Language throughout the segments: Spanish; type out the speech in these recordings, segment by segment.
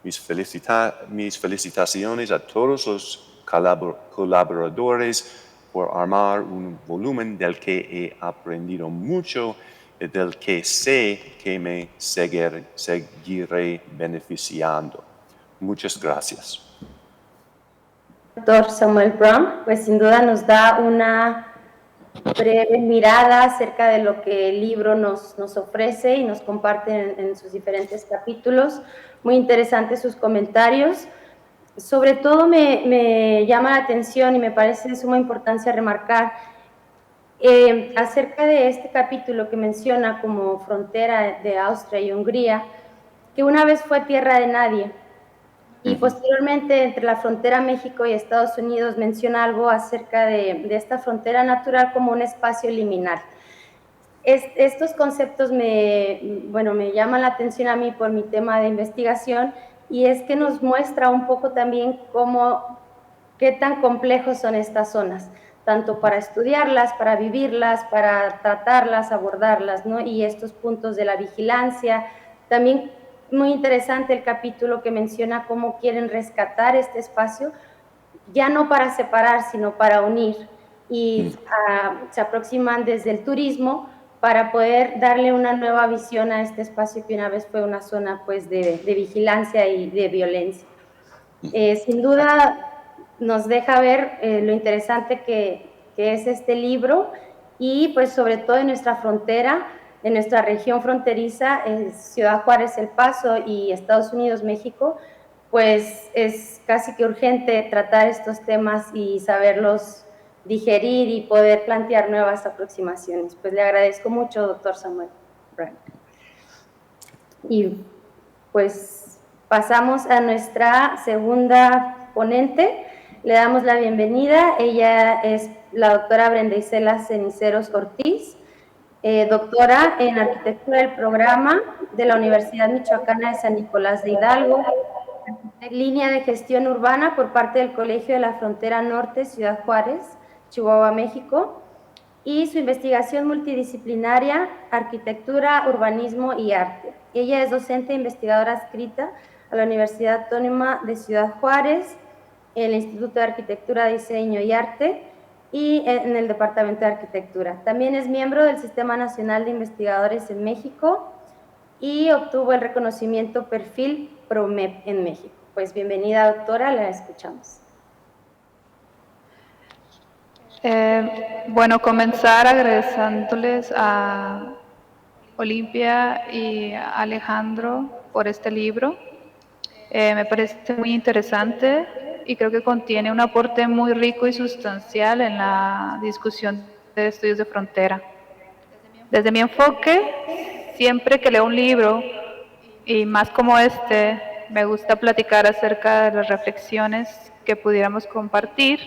Mis felicitaciones a todos los colaboradores por armar un volumen del que he aprendido mucho y del que sé que me seguiré beneficiando. Muchas gracias. Doctor Samuel Brown, pues sin duda nos da una breve mirada acerca de lo que el libro nos ofrece y nos comparte en sus diferentes capítulos. Muy interesantes sus comentarios. Sobre todo me llama la atención y me parece de suma importancia remarcar acerca de este capítulo que menciona como frontera de Austria y Hungría, que una vez fue tierra de nadie. Y posteriormente, entre la frontera México y Estados Unidos, menciona algo acerca de esta frontera natural como un espacio liminal. Estos conceptos me llaman la atención a mí por mi tema de investigación, y es que nos muestra un poco también qué tan complejos son estas zonas, tanto para estudiarlas, para vivirlas, para tratarlas, abordarlas, ¿no? Y estos puntos de la vigilancia. También muy interesante el capítulo que menciona cómo quieren rescatar este espacio, ya no para separar, sino para unir, y se aproximan desde el turismo para poder darle una nueva visión a este espacio que una vez fue una zona pues de vigilancia y de violencia. Sin duda nos deja ver lo interesante que es este libro, y pues sobre todo en nuestra frontera, en nuestra región fronteriza, Ciudad Juárez, El Paso y Estados Unidos, México, pues es casi que urgente tratar estos temas y saberlos digerir y poder plantear nuevas aproximaciones. Pues le agradezco mucho, doctor Samuel Brown. Y pues pasamos a nuestra segunda ponente. Le damos la bienvenida. Ella es la doctora Brenda Isela Ceniceros Ortiz, doctora en Arquitectura del Programa de la Universidad Michoacana de San Nicolás de Hidalgo, línea de gestión urbana por parte del Colegio de la Frontera Norte, Ciudad Juárez, Chihuahua, México, y su investigación multidisciplinaria, arquitectura, urbanismo y arte. Ella es docente e investigadora adscrita a la Universidad Autónoma de Ciudad Juárez, el Instituto de Arquitectura, Diseño y Arte, y en el Departamento de Arquitectura. También es miembro del Sistema Nacional de Investigadores en México y obtuvo el reconocimiento Perfil PROMEP en México. Pues bienvenida, doctora, la escuchamos. Bueno, comenzar agradeciéndoles a Olimpia y a Alejandro por este libro. Me parece muy interesante y creo que contiene un aporte muy rico y sustancial en la discusión de estudios de frontera. Desde mi enfoque, siempre que leo un libro, y más como este, me gusta platicar acerca de las reflexiones que pudiéramos compartir,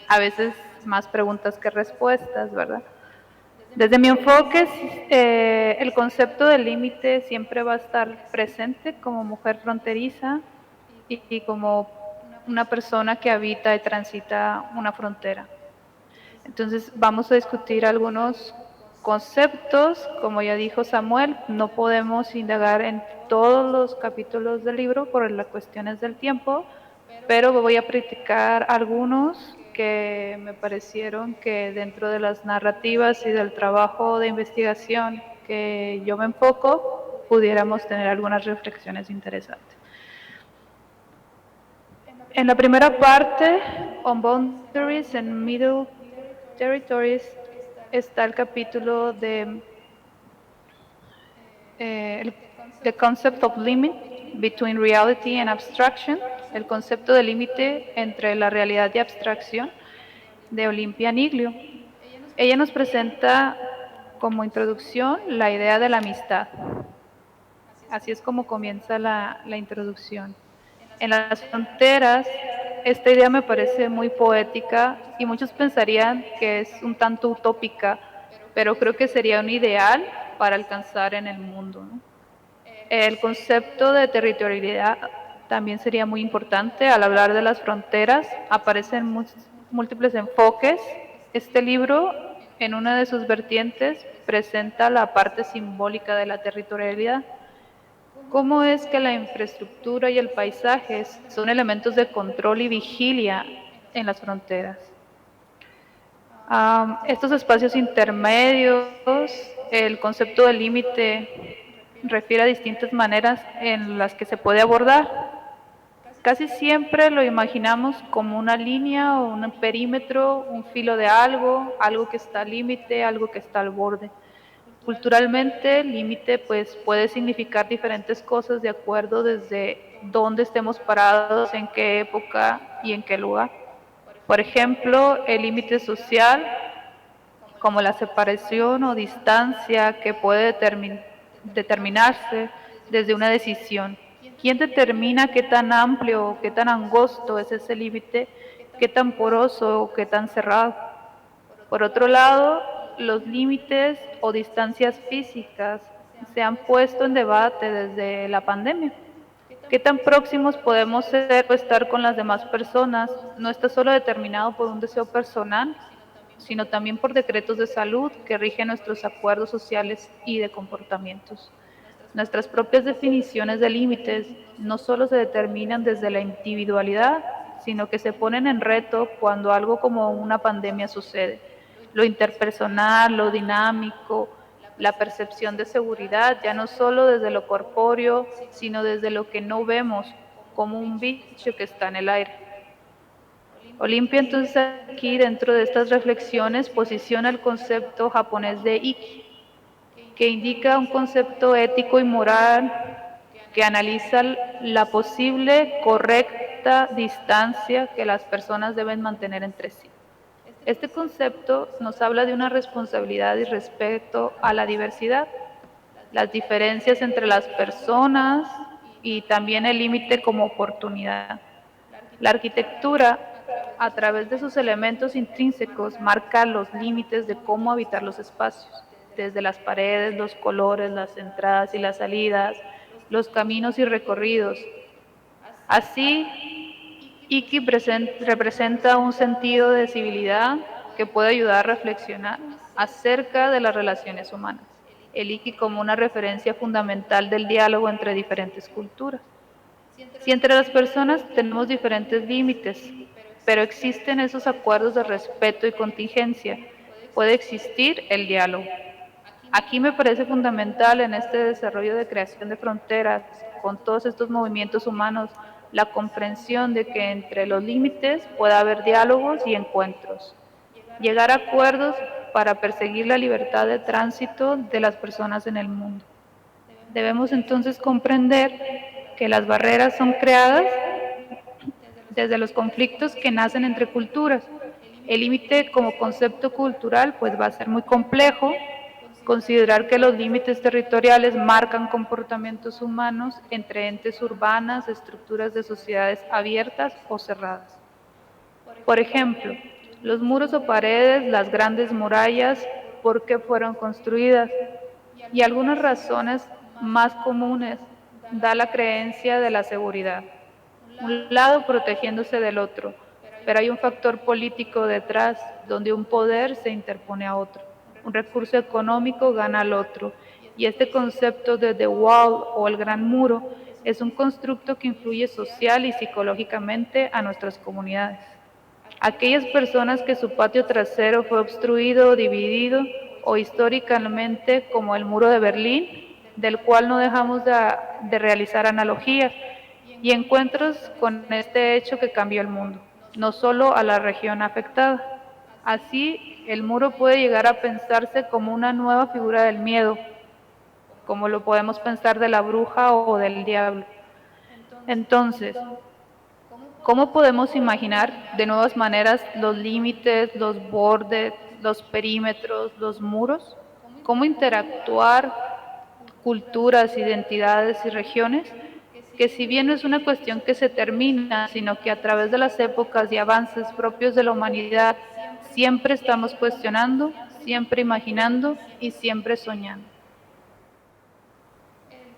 a veces más preguntas que respuestas, ¿verdad? Desde mi enfoque, el concepto del límite siempre va a estar presente como mujer fronteriza y como una persona que habita y transita una frontera. Entonces vamos a discutir algunos conceptos, como ya dijo Samuel, no podemos indagar en todos los capítulos del libro por las cuestiones del tiempo, pero voy a practicar algunos que me parecieron que dentro de las narrativas y del trabajo de investigación que yo me enfoco, pudiéramos tener algunas reflexiones interesantes. En la primera parte, On Boundaries and Middle Territories, está el capítulo de The Concept of Limit Between Reality and Abstraction, el concepto de límite entre la realidad y abstracción, de Olimpia Niglio. Ella nos presenta como introducción la idea de la amistad. Así es como comienza la introducción. En las fronteras, esta idea me parece muy poética y muchos pensarían que es un tanto utópica, pero creo que sería un ideal para alcanzar en el mundo, ¿no? El concepto de territorialidad también sería muy importante al hablar de las fronteras. Aparecen múltiples enfoques. Este libro, en una de sus vertientes, presenta la parte simbólica de la territorialidad. ¿Cómo es que la infraestructura y el paisaje son elementos de control y vigilia en las fronteras? Estos espacios intermedios, el concepto de límite refiere a distintas maneras en las que se puede abordar. Casi siempre lo imaginamos como una línea o un perímetro, un filo de algo, algo que está al límite, algo que está al borde. Culturalmente, límite pues puede significar diferentes cosas de acuerdo desde dónde estemos parados, en qué época y en qué lugar. Por ejemplo, el límite social, como la separación o distancia que puede determinarse desde una decisión. ¿Quién determina qué tan amplio o qué tan angosto es ese límite, qué tan poroso o qué tan cerrado? Por otro lado, los límites o distancias físicas se han puesto en debate desde la pandemia. ¿Qué tan próximos podemos ser o estar con las demás personas? No está solo determinado por un deseo personal, sino también por decretos de salud que rigen nuestros acuerdos sociales y de comportamientos. Nuestras propias definiciones de límites no solo se determinan desde la individualidad, sino que se ponen en reto cuando algo como una pandemia sucede. Lo interpersonal, lo dinámico, la percepción de seguridad, ya no solo desde lo corpóreo, sino desde lo que no vemos, como un bicho que está en el aire. Olimpia entonces aquí dentro de estas reflexiones posiciona el concepto japonés de Iki, que indica un concepto ético y moral que analiza la posible correcta distancia que las personas deben mantener entre sí. Este concepto nos habla de una responsabilidad y respeto a la diversidad, las diferencias entre las personas y también el límite como oportunidad. La arquitectura, a través de sus elementos intrínsecos, marca los límites de cómo habitar los espacios, desde las paredes, los colores, las entradas y las salidas, los caminos y recorridos. Así, Iki representa un sentido de civilidad que puede ayudar a reflexionar acerca de las relaciones humanas. El Iki como una referencia fundamental del diálogo entre diferentes culturas. Si entre las personas tenemos diferentes límites, pero existen esos acuerdos de respeto y contingencia, puede existir el diálogo. Aquí me parece fundamental en este desarrollo de creación de fronteras, con todos estos movimientos humanos, la comprensión de que entre los límites puede haber diálogos y encuentros. Llegar a acuerdos para perseguir la libertad de tránsito de las personas en el mundo. Debemos entonces comprender que las barreras son creadas desde los conflictos que nacen entre culturas. El límite como concepto cultural pues va a ser muy complejo. Considerar que los límites territoriales marcan comportamientos humanos entre entes urbanas, estructuras de sociedades abiertas o cerradas. Por ejemplo, los muros o paredes, las grandes murallas, ¿por qué fueron construidas? Y algunas razones más comunes da la creencia de la seguridad. Un lado protegiéndose del otro, pero hay un factor político detrás, donde un poder se interpone a otro. Un recurso económico gana al otro. Y este concepto de The Wall o el Gran Muro es un constructo que influye social y psicológicamente a nuestras comunidades. Aquellas personas que su patio trasero fue obstruido o dividido, o históricamente como el muro de Berlín, del cual no dejamos de realizar analogías y encuentros con este hecho que cambió el mundo, no solo a la región afectada. Así, el muro puede llegar a pensarse como una nueva figura del miedo, como lo podemos pensar de la bruja o del diablo. Entonces, ¿cómo podemos imaginar de nuevas maneras los límites, los bordes, los perímetros, los muros? ¿Cómo interactuar culturas, identidades y regiones? Que si bien no es una cuestión que se termina, sino que a través de las épocas y avances propios de la humanidad, siempre estamos cuestionando, siempre imaginando y siempre soñando.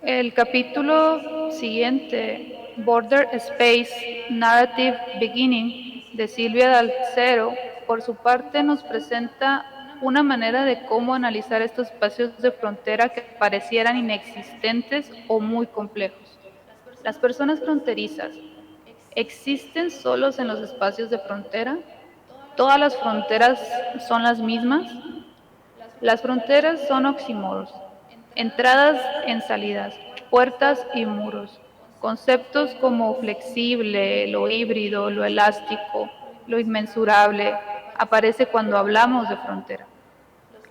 El capítulo siguiente, Border Space Narrative Beginning, de Silvia Dalcero, por su parte nos presenta una manera de cómo analizar estos espacios de frontera que parecieran inexistentes o muy complejos. Las personas fronterizas existen solos en los espacios de frontera. ¿Todas las fronteras son las mismas? Las fronteras son oxímoros, entradas en salidas, puertas y muros. Conceptos como flexible, lo híbrido, lo elástico, lo inmensurable, aparece cuando hablamos de frontera.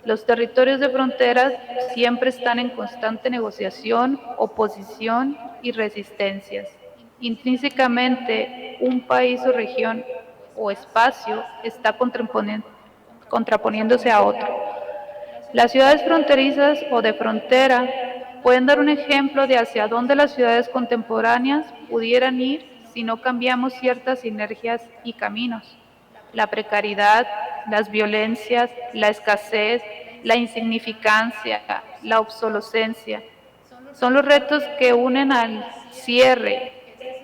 Los territorios de frontera siempre están en constante negociación, oposición y resistencias. Intrínsecamente, un país o región o espacio está contraponiéndose a otro. Las ciudades fronterizas o de frontera pueden dar un ejemplo de hacia dónde las ciudades contemporáneas pudieran ir si no cambiamos ciertas sinergias y caminos. La precariedad, las violencias, la escasez, la insignificancia, la obsolescencia, son los retos que unen al cierre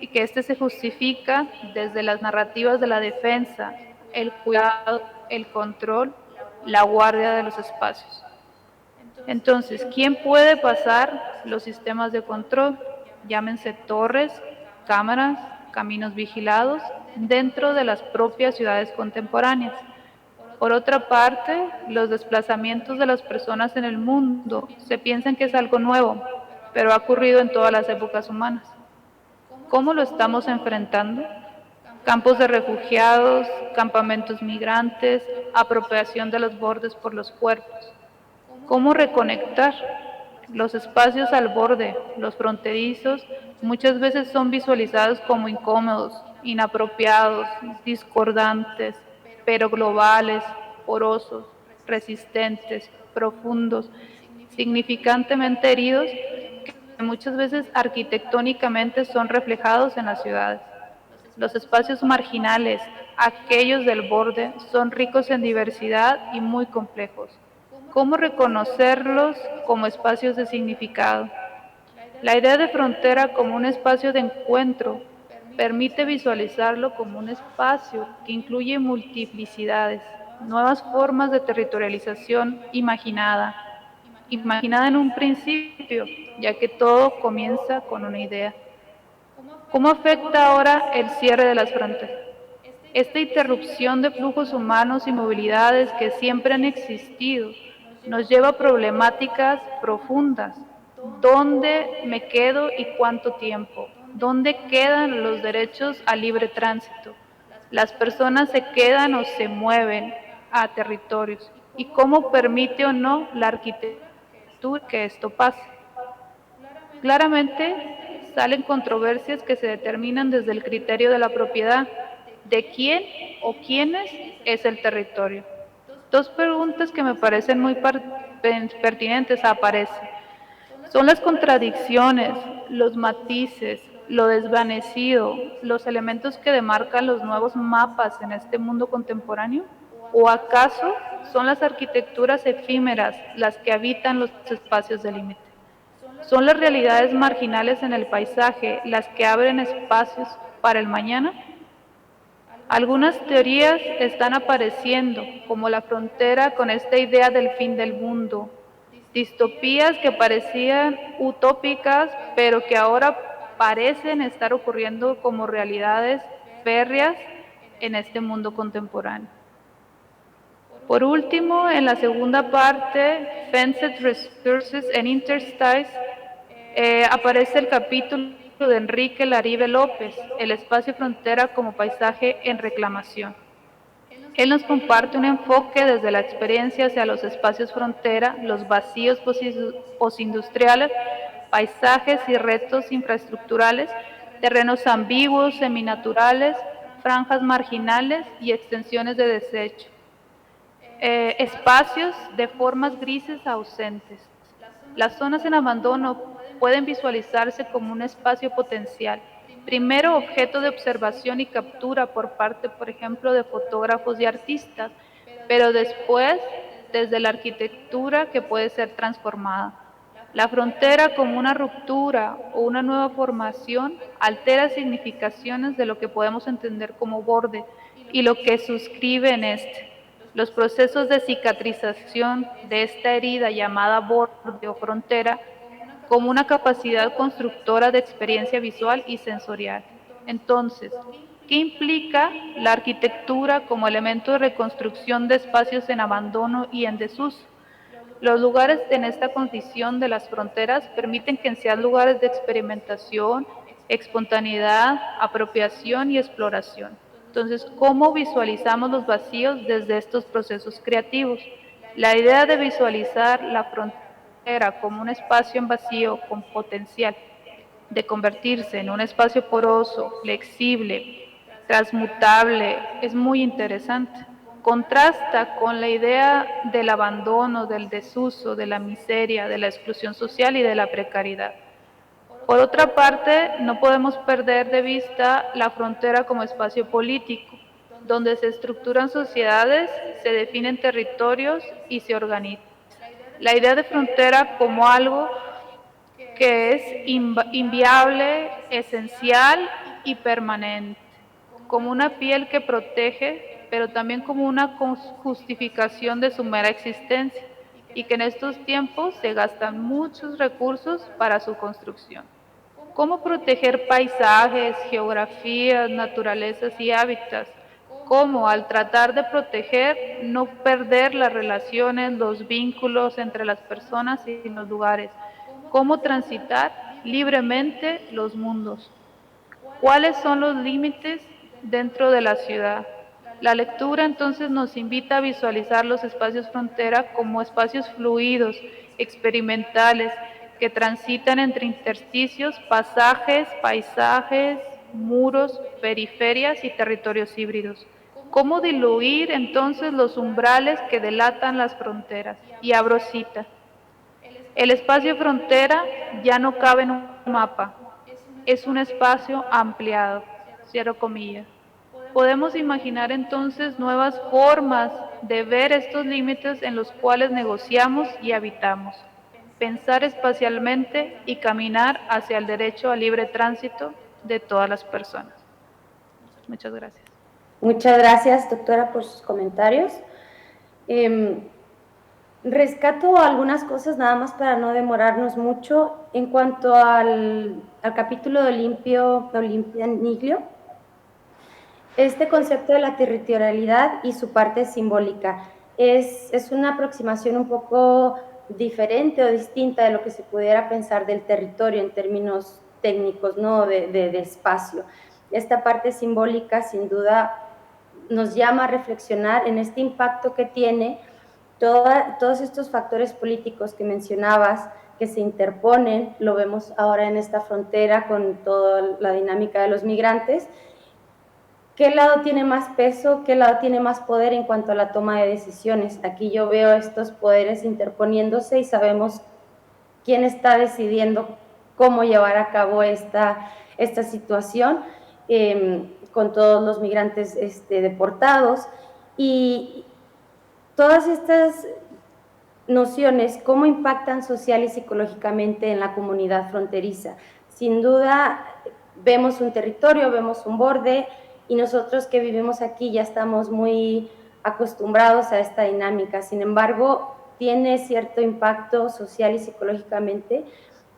y que este se justifica desde las narrativas de la defensa, el cuidado, el control, la guardia de los espacios. Entonces, ¿quién puede pasar los sistemas de control? Llámense torres, cámaras, caminos vigilados, dentro de las propias ciudades contemporáneas. Por otra parte, los desplazamientos de las personas en el mundo se piensan que es algo nuevo, pero ha ocurrido en todas las épocas humanas. ¿Cómo lo estamos enfrentando? Campos de refugiados, campamentos migrantes, apropiación de los bordes por los cuerpos. ¿Cómo reconectar? Los espacios al borde, los fronterizos, muchas veces son visualizados como incómodos, inapropiados, discordantes, pero globales, porosos, resistentes, profundos, significantemente heridos, que muchas veces arquitectónicamente son reflejados en las ciudades. Los espacios marginales, aquellos del borde, son ricos en diversidad y muy complejos. ¿Cómo reconocerlos como espacios de significado? La idea de frontera como un espacio de encuentro permite visualizarlo como un espacio que incluye multiplicidades, nuevas formas de territorialización imaginada en un principio, ya que todo comienza con una idea. ¿Cómo afecta ahora el cierre de las fronteras? Esta interrupción de flujos humanos y movilidades que siempre han existido nos lleva a problemáticas profundas. ¿Dónde me quedo y cuánto tiempo? ¿Dónde quedan los derechos a libre tránsito? ¿Las personas se quedan o se mueven a territorios? ¿Y cómo permite o no la arquitectura que esto pase? Claramente salen controversias que se determinan desde el criterio de la propiedad, de quién o quiénes es el territorio. Dos preguntas que me parecen muy pertinentes aparecen. Son las contradicciones, los matices, lo desvanecido, los elementos que demarcan los nuevos mapas en este mundo contemporáneo. ¿O acaso son las arquitecturas efímeras las que habitan los espacios de límite? ¿Son las realidades marginales en el paisaje las que abren espacios para el mañana? Algunas teorías están apareciendo, como la frontera con esta idea del fin del mundo, distopías que parecían utópicas, pero que ahora parecen estar ocurriendo como realidades férreas en este mundo contemporáneo. Por último, en la segunda parte, Fenced Resources and Interstices, aparece el capítulo de Enrique Larive López, el espacio frontera como paisaje en reclamación. Él nos comparte un enfoque desde la experiencia hacia los espacios frontera, los vacíos postindustriales, paisajes y retos infraestructurales, terrenos ambiguos, seminaturales, franjas marginales y extensiones de desecho. Espacios de formas grises ausentes. Las zonas en abandono pueden visualizarse como un espacio potencial, primero objeto de observación y captura por parte, por ejemplo, de fotógrafos y artistas, pero después desde la arquitectura que puede ser transformada. La frontera como una ruptura o una nueva formación altera significaciones de lo que podemos entender como borde y lo que suscribe en este. los procesos de cicatrización de esta herida llamada borde o frontera como una capacidad constructora de experiencia visual y sensorial. Entonces, ¿qué implica la arquitectura como elemento de reconstrucción de espacios en abandono y en desuso? Los lugares en esta condición de las fronteras permiten que sean lugares de experimentación, espontaneidad, apropiación y exploración. Entonces, ¿cómo visualizamos los vacíos desde estos procesos creativos? La idea de visualizar la frontera como un espacio en vacío con potencial de convertirse en un espacio poroso, flexible, transmutable, es muy interesante. Contrasta con la idea del abandono, del desuso, de la miseria, de la exclusión social y de la precariedad. Por otra parte, no podemos perder de vista la frontera como espacio político, donde se estructuran sociedades, se definen territorios y se organizan. La idea de frontera como algo que es inviable, esencial y permanente, como una piel que protege, pero también como una justificación de su mera existencia, y que en estos tiempos se gastan muchos recursos para su construcción. ¿Cómo proteger paisajes, geografías, naturalezas y hábitats? ¿Cómo, al tratar de proteger, no perder las relaciones, los vínculos entre las personas y los lugares? ¿Cómo transitar libremente los mundos? ¿Cuáles son los límites dentro de la ciudad? La lectura entonces nos invita a visualizar los espacios frontera como espacios fluidos, experimentales, que transitan entre intersticios, pasajes, paisajes, muros, periferias y territorios híbridos. ¿Cómo diluir entonces los umbrales que delatan las fronteras? Y abro cita. El espacio frontera ya no cabe en un mapa, es un espacio ampliado, cierro comillas. Podemos imaginar entonces nuevas formas de ver estos límites en los cuales negociamos y habitamos, pensar espacialmente y caminar hacia el derecho al libre tránsito de todas las personas. Muchas gracias. Muchas gracias, doctora, por sus comentarios. Rescato algunas cosas nada más para no demorarnos mucho. En cuanto al capítulo de Olimpia Niglio, este concepto de la territorialidad y su parte simbólica es una aproximación un poco diferente o distinta de lo que se pudiera pensar del territorio en términos técnicos, ¿no? de espacio. Esta parte simbólica sin duda nos llama a reflexionar en este impacto que tiene todos estos factores políticos que mencionabas, que se interponen, lo vemos ahora en esta frontera con toda la dinámica de los migrantes. ¿Qué lado tiene más peso? ¿Qué lado tiene más poder en cuanto a la toma de decisiones? Aquí yo veo estos poderes interponiéndose y sabemos quién está decidiendo cómo llevar a cabo esta situación con todos los migrantes deportados. Y todas estas nociones, ¿cómo impactan social y psicológicamente en la comunidad fronteriza? Sin duda, vemos un territorio, vemos un borde, y nosotros que vivimos aquí ya estamos muy acostumbrados a esta dinámica. Sin embargo, tiene cierto impacto social y psicológicamente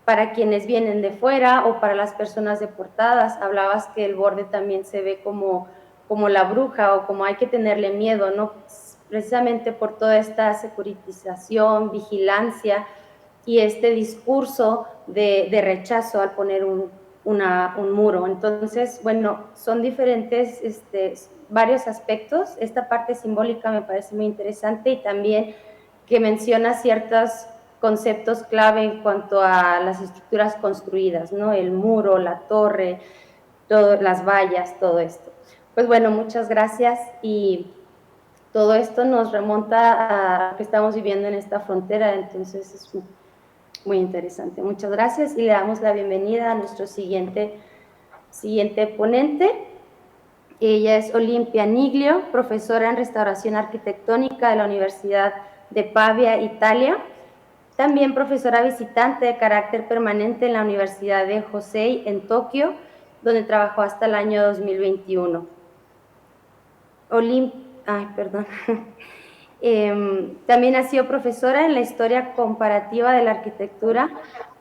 para quienes vienen de fuera o para las personas deportadas. Hablabas que el borde también se ve como la bruja o como hay que tenerle miedo, ¿no? Precisamente por toda esta securitización, vigilancia y este discurso de rechazo al poner un muro. Entonces, bueno, son diferentes varios aspectos. Esta parte simbólica me parece muy interesante, y también que menciona ciertos conceptos clave en cuanto a las estructuras construidas, ¿no? El muro, la torre, las vallas, todo esto. Pues bueno, muchas gracias, y todo esto nos remonta a lo que estamos viviendo en esta frontera, entonces es muy interesante. Muchas gracias, y le damos la bienvenida a nuestro siguiente ponente. Ella es Olimpia Niglio, profesora en restauración arquitectónica de la Universidad de Pavia, Italia. También profesora visitante de carácter permanente en la Universidad de Hosei en Tokio, donde trabajó hasta el año 2021. También ha sido profesora en la historia comparativa de la arquitectura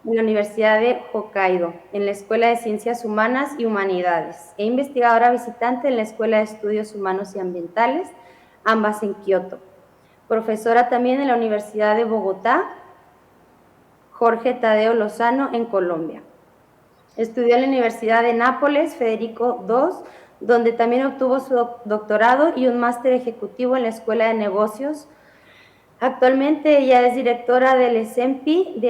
en la Universidad de Hokkaido, en la Escuela de Ciencias Humanas y Humanidades, e investigadora visitante en la Escuela de Estudios Humanos y Ambientales, ambas en Kioto. Profesora también en la Universidad de Bogotá, Jorge Tadeo Lozano, en Colombia. Estudió en la Universidad de Nápoles, Federico II, donde también obtuvo su doctorado y un máster ejecutivo en la Escuela de Negocios. Actualmente ella es directora del SEMPI,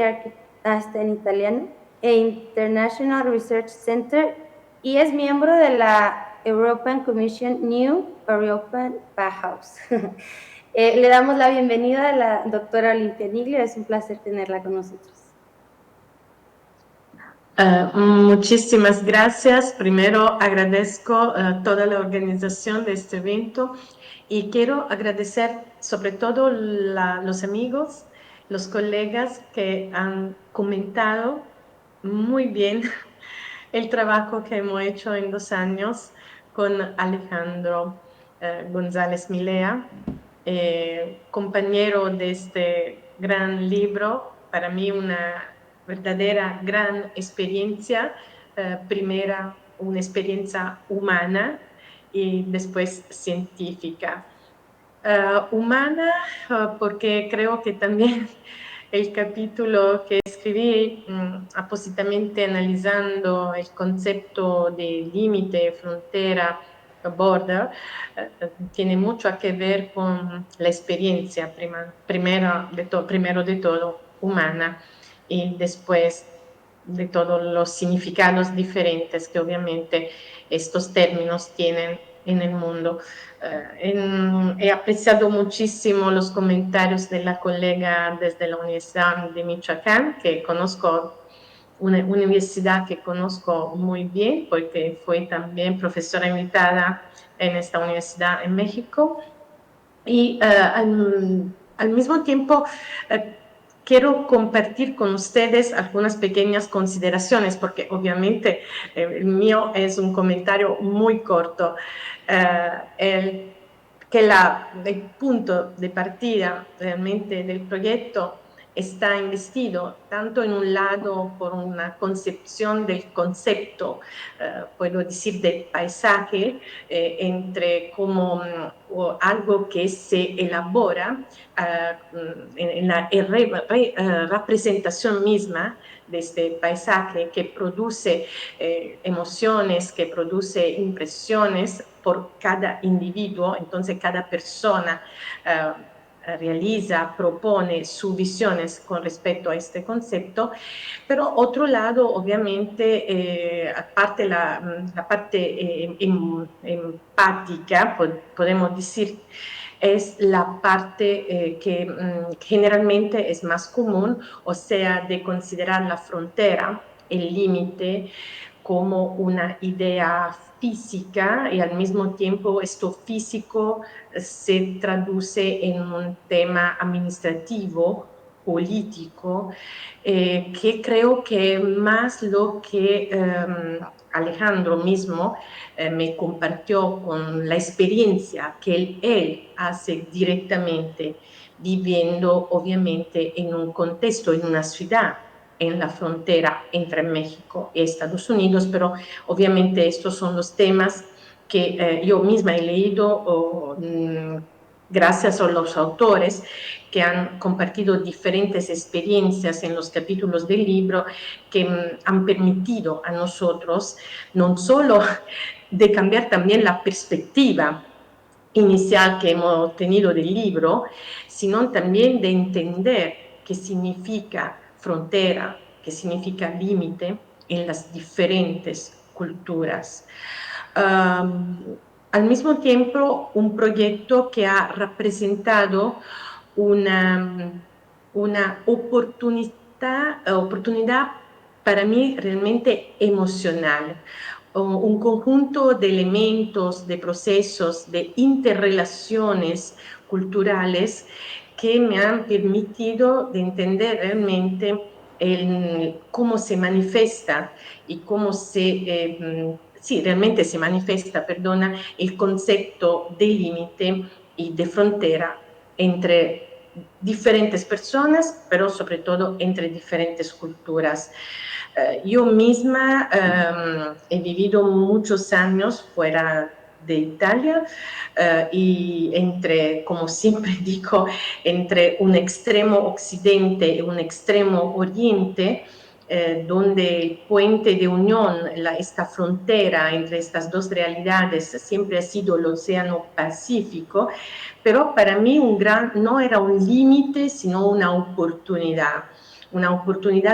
hasta en italiano, e International Research Center, y es miembro de la European Commission New European Bauhaus. Le damos la bienvenida a la doctora Olimpia Niglio, es un placer tenerla con nosotros. Muchísimas gracias. Primero agradezco toda la organización de este evento y quiero agradecer sobre todo los amigos, los colegas que han comentado muy bien el trabajo que hemos hecho en 2 años con Alejandro González Milea, compañero de este gran libro, para mí una verdadera gran experiencia, primera una experiencia humana y después científica. Humana porque creo que también el capítulo que escribí apósitamente analizando el concepto de límite, frontera, border, tiene mucho que ver con la experiencia, primero de todo, humana, y después de todos los significados diferentes que obviamente estos términos tienen en el mundo. He apreciado muchísimo los comentarios de la colega desde la Universidad de Michoacán, que conozco, una universidad que conozco muy bien, porque fue también profesora invitada en esta universidad en México. Y al mismo tiempo quiero compartir con ustedes algunas pequeñas consideraciones, porque obviamente el mío es un comentario muy corto. El punto de partida realmente del proyecto está investido tanto en un lado por una concepción del concepto, puedo decir, del paisaje, entre como algo que se elabora en la representación misma de este paisaje, que produce emociones, que produce impresiones por cada individuo. Entonces cada persona realiza, propone sus visiones con respecto a este concepto, pero otro lado, obviamente, aparte la parte empática, podemos decir, es la parte que generalmente es más común, o sea, de considerar la frontera, el límite, como una idea física, y al mismo tiempo esto físico se traduce en un tema administrativo, político, que creo que más lo que Alejandro mismo me compartió con la experiencia que él hace directamente, viviendo obviamente en un contexto, en una ciudad, en la frontera entre México y Estados Unidos, pero obviamente estos son los temas que yo misma he leído gracias a los autores que han compartido diferentes experiencias en los capítulos del libro que han permitido a nosotros no solo de cambiar también la perspectiva inicial que hemos tenido del libro, sino también de entender qué significa frontera, qué significa límite en las diferentes culturas. Al mismo tiempo, un proyecto que ha representado una oportunidad para mí realmente emocional, un conjunto de elementos, de procesos, de interrelaciones culturales que me han permitido de entender realmente cómo se manifiesta y cómo realmente se manifiesta, el concepto de límite y de frontera entre diferentes personas, pero sobre todo entre diferentes culturas. Yo misma he vivido muchos años fuera de Italia y entre, como siempre digo, entre un extremo occidente y un extremo oriente, donde el puente de unión, esta frontera entre estas dos realidades siempre ha sido el Océano Pacífico, pero para mí no era un límite, sino una oportunidad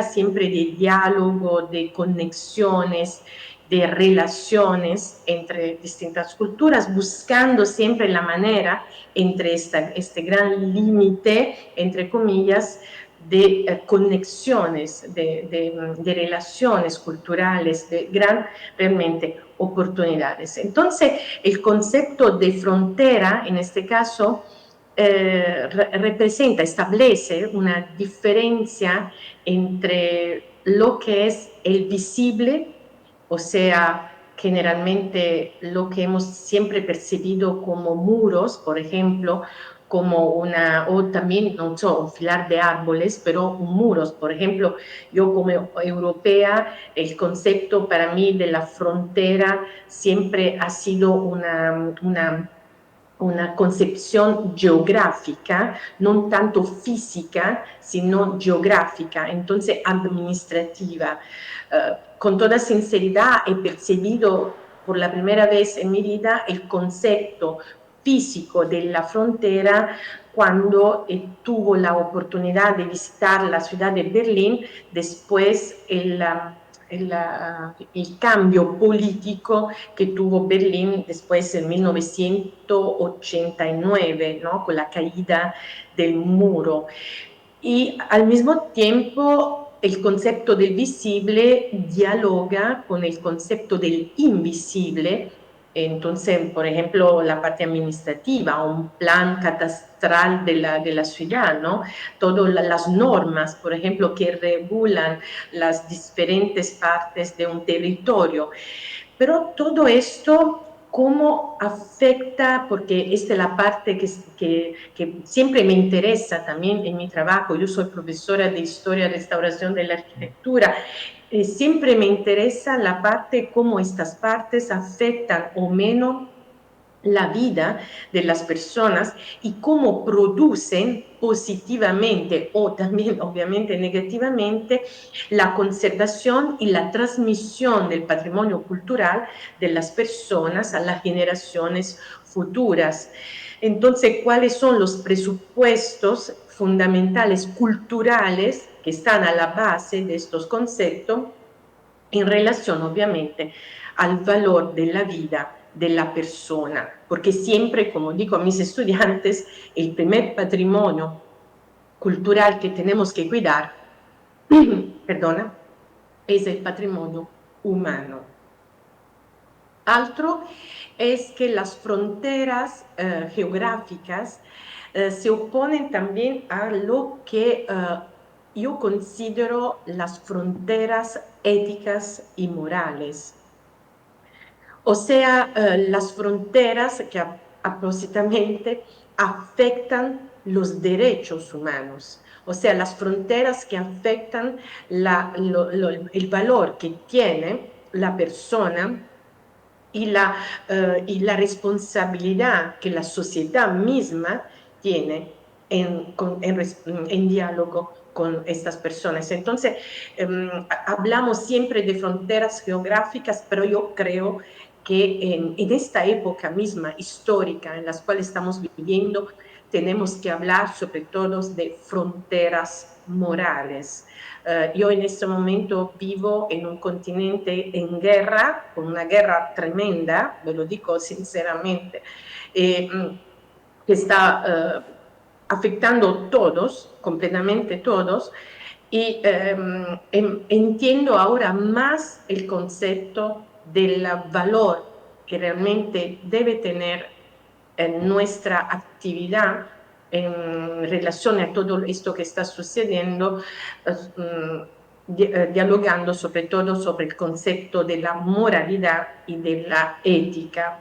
siempre de diálogo, de conexiones, de relaciones entre distintas culturas, buscando siempre la manera entre este gran límite, entre comillas, de conexiones, de relaciones culturales, de gran realmente oportunidades. Entonces, el concepto de frontera, en este caso, representa, establece una diferencia entre lo que es el visible, o sea, generalmente lo que hemos siempre percibido como muros, por ejemplo, o también, no sé, un filar de árboles, pero muros. Por ejemplo, yo como europea, el concepto para mí de la frontera siempre ha sido una concepción geográfica, no tanto física, sino geográfica, entonces administrativa. Con toda sinceridad he percibido por la primera vez en mi vida el concepto físico de la frontera cuando tuvo la oportunidad de visitar la ciudad de Berlín después el cambio político que tuvo Berlín después en 1989, ¿no? Con la caída del muro. Y al mismo tiempo el concepto del visible dialoga con el concepto del invisible. Entonces, por ejemplo, la parte administrativa, un plan catastral de la ciudad, ¿no? Todas las normas, por ejemplo, que regulan las diferentes partes de un territorio. Pero todo esto, ¿cómo afecta? Porque esta es la parte que siempre me interesa también en mi trabajo. Yo soy profesora de Historia y Restauración de la Arquitectura. Siempre me interesa la parte, cómo estas partes afectan o menos la vida de las personas y cómo producen positivamente o también obviamente negativamente la conservación y la transmisión del patrimonio cultural de las personas a las generaciones futuras. Entonces, ¿cuáles son los presupuestos fundamentales culturales que están a la base de estos conceptos en relación obviamente al valor de la vida de la persona? Porque siempre, como digo a mis estudiantes, el primer patrimonio cultural que tenemos que cuidar, perdona, es el patrimonio humano. Altro es que las fronteras geográficas se oponen también a lo que yo considero las fronteras éticas y morales. O sea, las fronteras que aproximadamente afectan los derechos humanos. O sea, las fronteras que afectan el valor que tiene la persona y la responsabilidad que la sociedad misma tiene en diálogo con estas personas. Entonces, hablamos siempre de fronteras geográficas, pero yo creo que en esta época misma histórica en la cual estamos viviendo, tenemos que hablar sobre todo de fronteras morales. Yo en este momento vivo en un continente en guerra, con una guerra tremenda, ve lo digo sinceramente, que está afectando a todos, completamente todos, y entiendo ahora más el concepto del valor que realmente debe tener nuestra actividad en relación a todo esto que está sucediendo, dialogando sobre todo sobre el concepto de la moralidad y de la ética.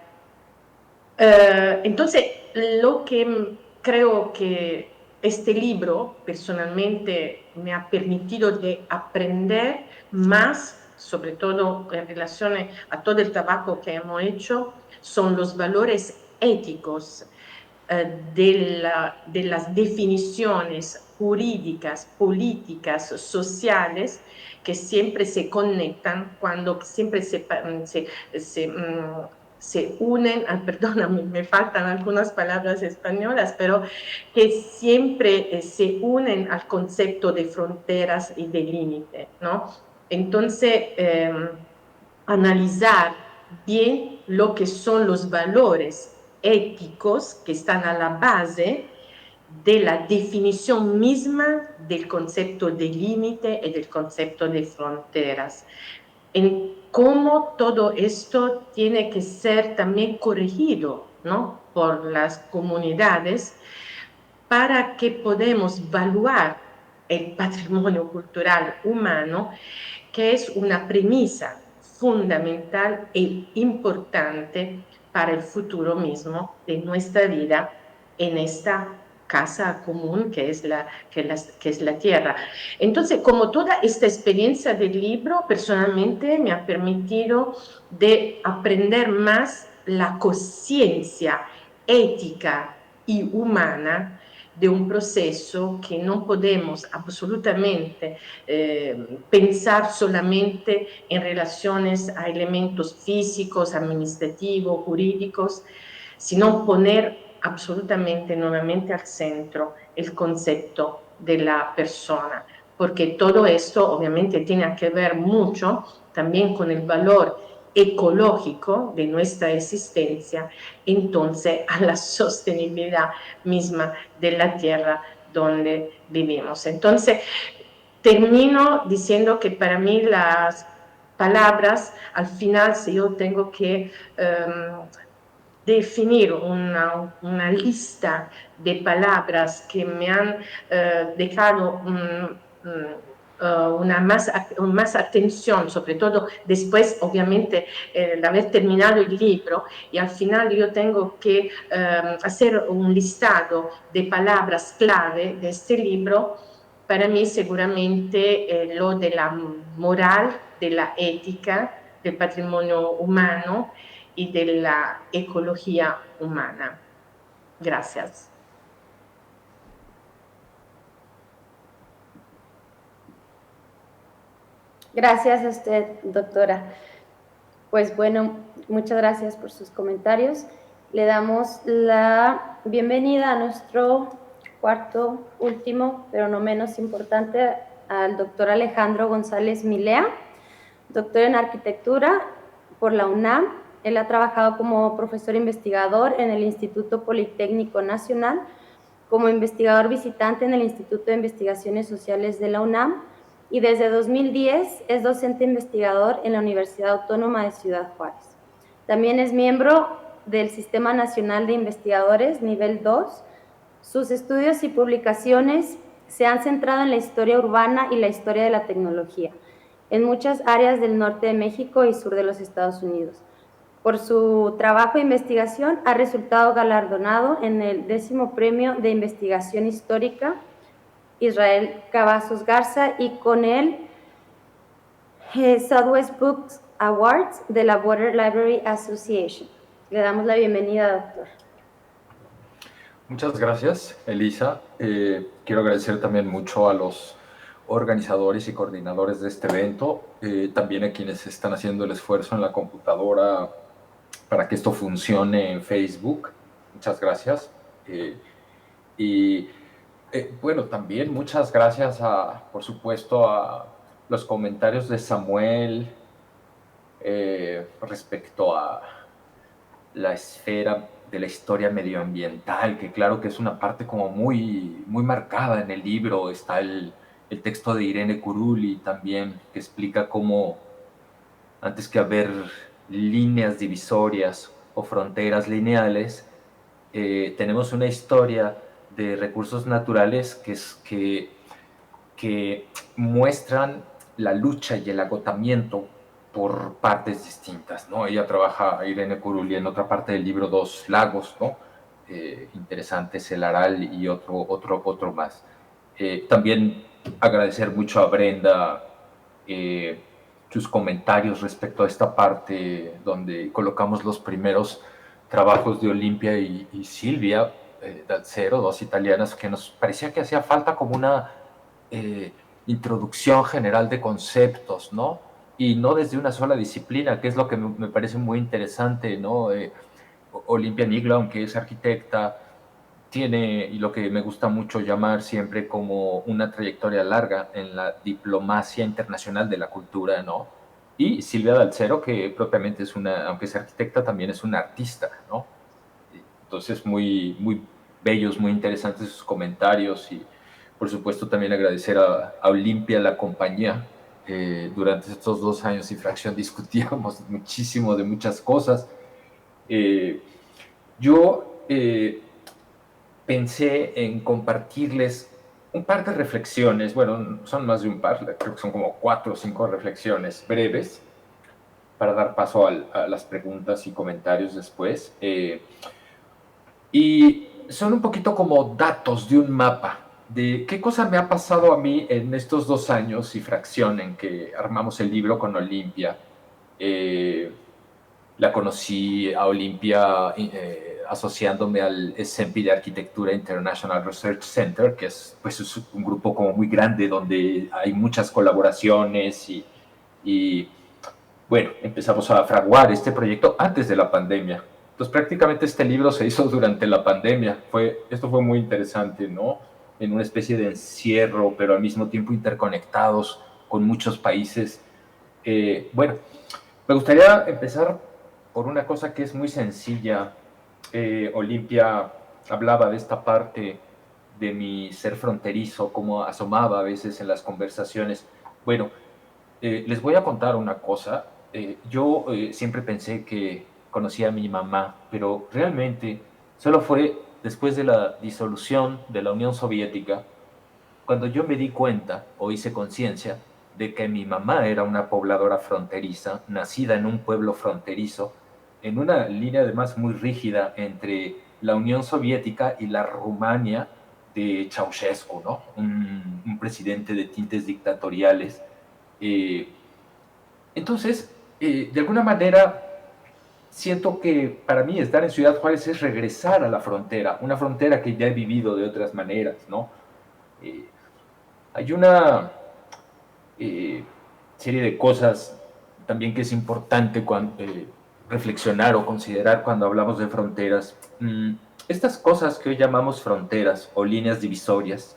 Entonces, lo que creo que este libro personalmente me ha permitido de aprender más, sobre todo en relación a todo el trabajo que hemos hecho, son los valores éticos de las definiciones jurídicas, políticas, sociales, que siempre se conectan, cuando siempre se unen, perdóname, me faltan algunas palabras españolas, pero que siempre se unen al concepto de fronteras y de límite, ¿no? Entonces, analizar bien lo que son los valores éticos que están a la base de la definición misma del concepto de límite y del concepto de fronteras. En cómo todo esto tiene que ser también corregido, ¿no?, por las comunidades para que podamos evaluar el patrimonio cultural humano, que es una premisa fundamental e importante para el futuro mismo de nuestra vida en esta casa común que es la tierra. Entonces, como toda esta experiencia del libro, personalmente me ha permitido de aprender más la conciencia ética y humana de un proceso que no podemos absolutamente pensar solamente en relaciones a elementos físicos, administrativos, jurídicos, sino poner absolutamente nuevamente al centro el concepto de la persona, porque todo esto obviamente tiene que ver mucho también con el valor ecológico de nuestra existencia, entonces a la sostenibilidad misma de la tierra donde vivimos. Entonces, termino diciendo que para mí las palabras, al final, si yo tengo que definir una lista de palabras que me han dejado más atención, sobre todo después, obviamente, de haber terminado el libro, y al final yo tengo que hacer un listado de palabras clave de este libro. Para mí seguramente lo de la moral, de la ética, del patrimonio humano y de la ecología humana. Gracias. Gracias a usted, doctora. Pues bueno, muchas gracias por sus comentarios. Le damos la bienvenida a nuestro cuarto, último, pero no menos importante, al doctor Alejandro González Milea, doctor en arquitectura por la UNAM. Él ha trabajado como profesor investigador en el Instituto Politécnico Nacional, como investigador visitante en el Instituto de Investigaciones Sociales de la UNAM, y desde 2010 es docente investigador en la Universidad Autónoma de Ciudad Juárez. También es miembro del Sistema Nacional de Investigadores Nivel 2. Sus estudios y publicaciones se han centrado en la historia urbana y la historia de la tecnología, en muchas áreas del norte de México y sur de los Estados Unidos. Por su trabajo e investigación ha resultado galardonado en el 10º Premio de Investigación Histórica Israel Cavazos Garza y con el Southwest Books Awards de la Water Library Association. Le damos la bienvenida, doctor. Muchas gracias, Elisa. Quiero agradecer también mucho a los organizadores y coordinadores de este evento, también a quienes están haciendo el esfuerzo en la computadora para que esto funcione en Facebook. Muchas gracias. Bueno, también muchas gracias, por supuesto, a los comentarios de Samuel respecto a la esfera de la historia medioambiental, que claro que es una parte como muy, muy marcada en el libro. Está el texto de Irene Curuli también, que explica cómo antes que haber líneas divisorias o fronteras lineales, tenemos una historia de recursos naturales que muestran la lucha y el agotamiento por partes distintas, ¿no? Ella trabaja, Irene Curuli, en otra parte del libro, Dos Lagos, ¿no? interesantes, el Aral y otro más. También agradecer mucho a Brenda sus comentarios respecto a esta parte donde colocamos los primeros trabajos de Olimpia y Silvia Dalcero, dos italianas, que nos parecía que hacía falta como una introducción general de conceptos, ¿no? Y no desde una sola disciplina, que es lo que me parece muy interesante, ¿no? Olimpia Niglo, aunque es arquitecta, tiene, y lo que me gusta mucho llamar siempre como una trayectoria larga en la diplomacia internacional de la cultura, ¿no? Y Silvia Dalcero, que propiamente es una, aunque es arquitecta, también es una artista, ¿no? Entonces, muy bellos, muy interesantes sus comentarios y, por supuesto, también agradecer a Olimpia, la compañía. Durante estos 2 años y fracción discutíamos muchísimo de muchas cosas. Yo pensé en compartirles un par de reflexiones, bueno, son más de un par, creo que son como 4 o 5 reflexiones breves para dar paso a las preguntas y comentarios después. Y son un poquito como datos de un mapa de qué cosa me ha pasado a mí en estos 2 años y fracción en que armamos el libro con Olimpia. La conocí a Olimpia asociándome al SEMPI de Arquitectura International Research Center, que es, pues, es un grupo como muy grande donde hay muchas colaboraciones y bueno, empezamos a fraguar este proyecto antes de la pandemia. Entonces prácticamente este libro se hizo durante la pandemia. Esto fue muy interesante, ¿no? En una especie de encierro, pero al mismo tiempo interconectados con muchos países. Bueno, me gustaría empezar por una cosa que es muy sencilla. Olimpia hablaba de esta parte de mi ser fronterizo, como asomaba a veces en las conversaciones. Bueno, les voy a contar una cosa. Yo siempre pensé que conocía a mi mamá, pero realmente solo fue después de la disolución de la Unión Soviética cuando yo me di cuenta o hice conciencia de que mi mamá era una pobladora fronteriza, nacida en un pueblo fronterizo, en una línea además muy rígida entre la Unión Soviética y la Rumania de Ceausescu, ¿no? Un presidente de tintes dictatoriales. Entonces, de alguna manera, siento que para mí estar en Ciudad Juárez es regresar a la frontera, una frontera que ya he vivido de otras maneras, ¿no? Hay una serie de cosas también que es importante reflexionar o considerar cuando hablamos de fronteras. Estas cosas que hoy llamamos fronteras o líneas divisorias,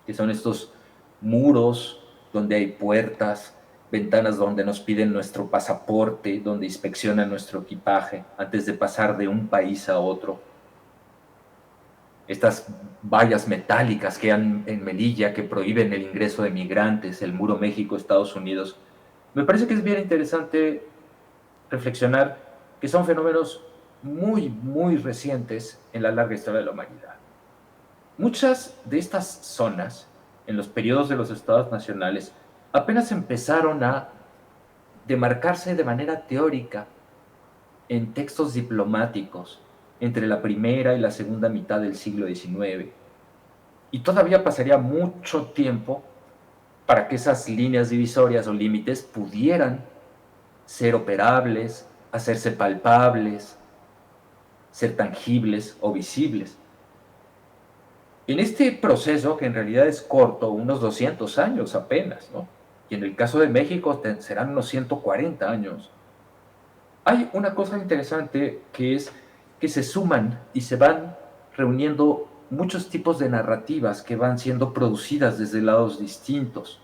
que son estos muros donde hay puertas, ventanas donde nos piden nuestro pasaporte, donde inspeccionan nuestro equipaje antes de pasar de un país a otro. Estas vallas metálicas que hay en Melilla que prohíben el ingreso de migrantes, el muro México-Estados Unidos. Me parece que es bien interesante reflexionar que son fenómenos muy recientes en la larga historia de la humanidad. Muchas de estas zonas, en los periodos de los estados nacionales, apenas empezaron a demarcarse de manera teórica en textos diplomáticos entre la primera y la segunda mitad del siglo XIX. Y todavía pasaría mucho tiempo para que esas líneas divisorias o límites pudieran ser operables, hacerse palpables, ser tangibles o visibles. En este proceso, que en realidad es corto, unos 200 años apenas, ¿no? Y en el caso de México serán unos 140 años. Hay una cosa interesante que es que se suman y se van reuniendo muchos tipos de narrativas que van siendo producidas desde lados distintos.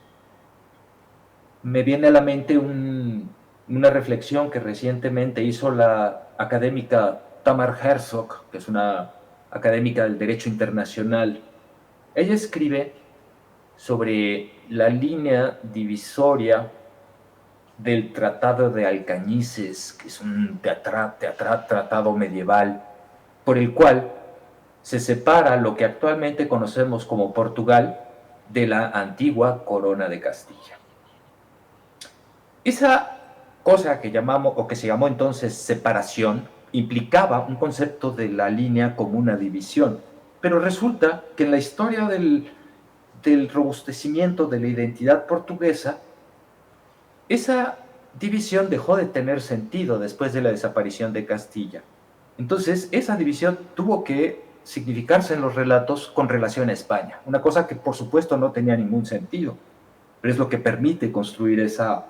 Me viene a la mente una reflexión que recientemente hizo la académica Tamar Herzog, que es una académica del derecho internacional. Ella escribe sobre la línea divisoria del Tratado de Alcañices, que es un tratado medieval, por el cual se separa lo que actualmente conocemos como Portugal de la antigua Corona de Castilla. Esa cosa que llamamos, o que se llamó entonces separación, implicaba un concepto de la línea como una división. Pero resulta que en la historia del robustecimiento de la identidad portuguesa, esa división dejó de tener sentido después de la desaparición de Castilla. Entonces, esa división tuvo que significarse en los relatos con relación a España, una cosa que por supuesto no tenía ningún sentido, pero es lo que permite construir esa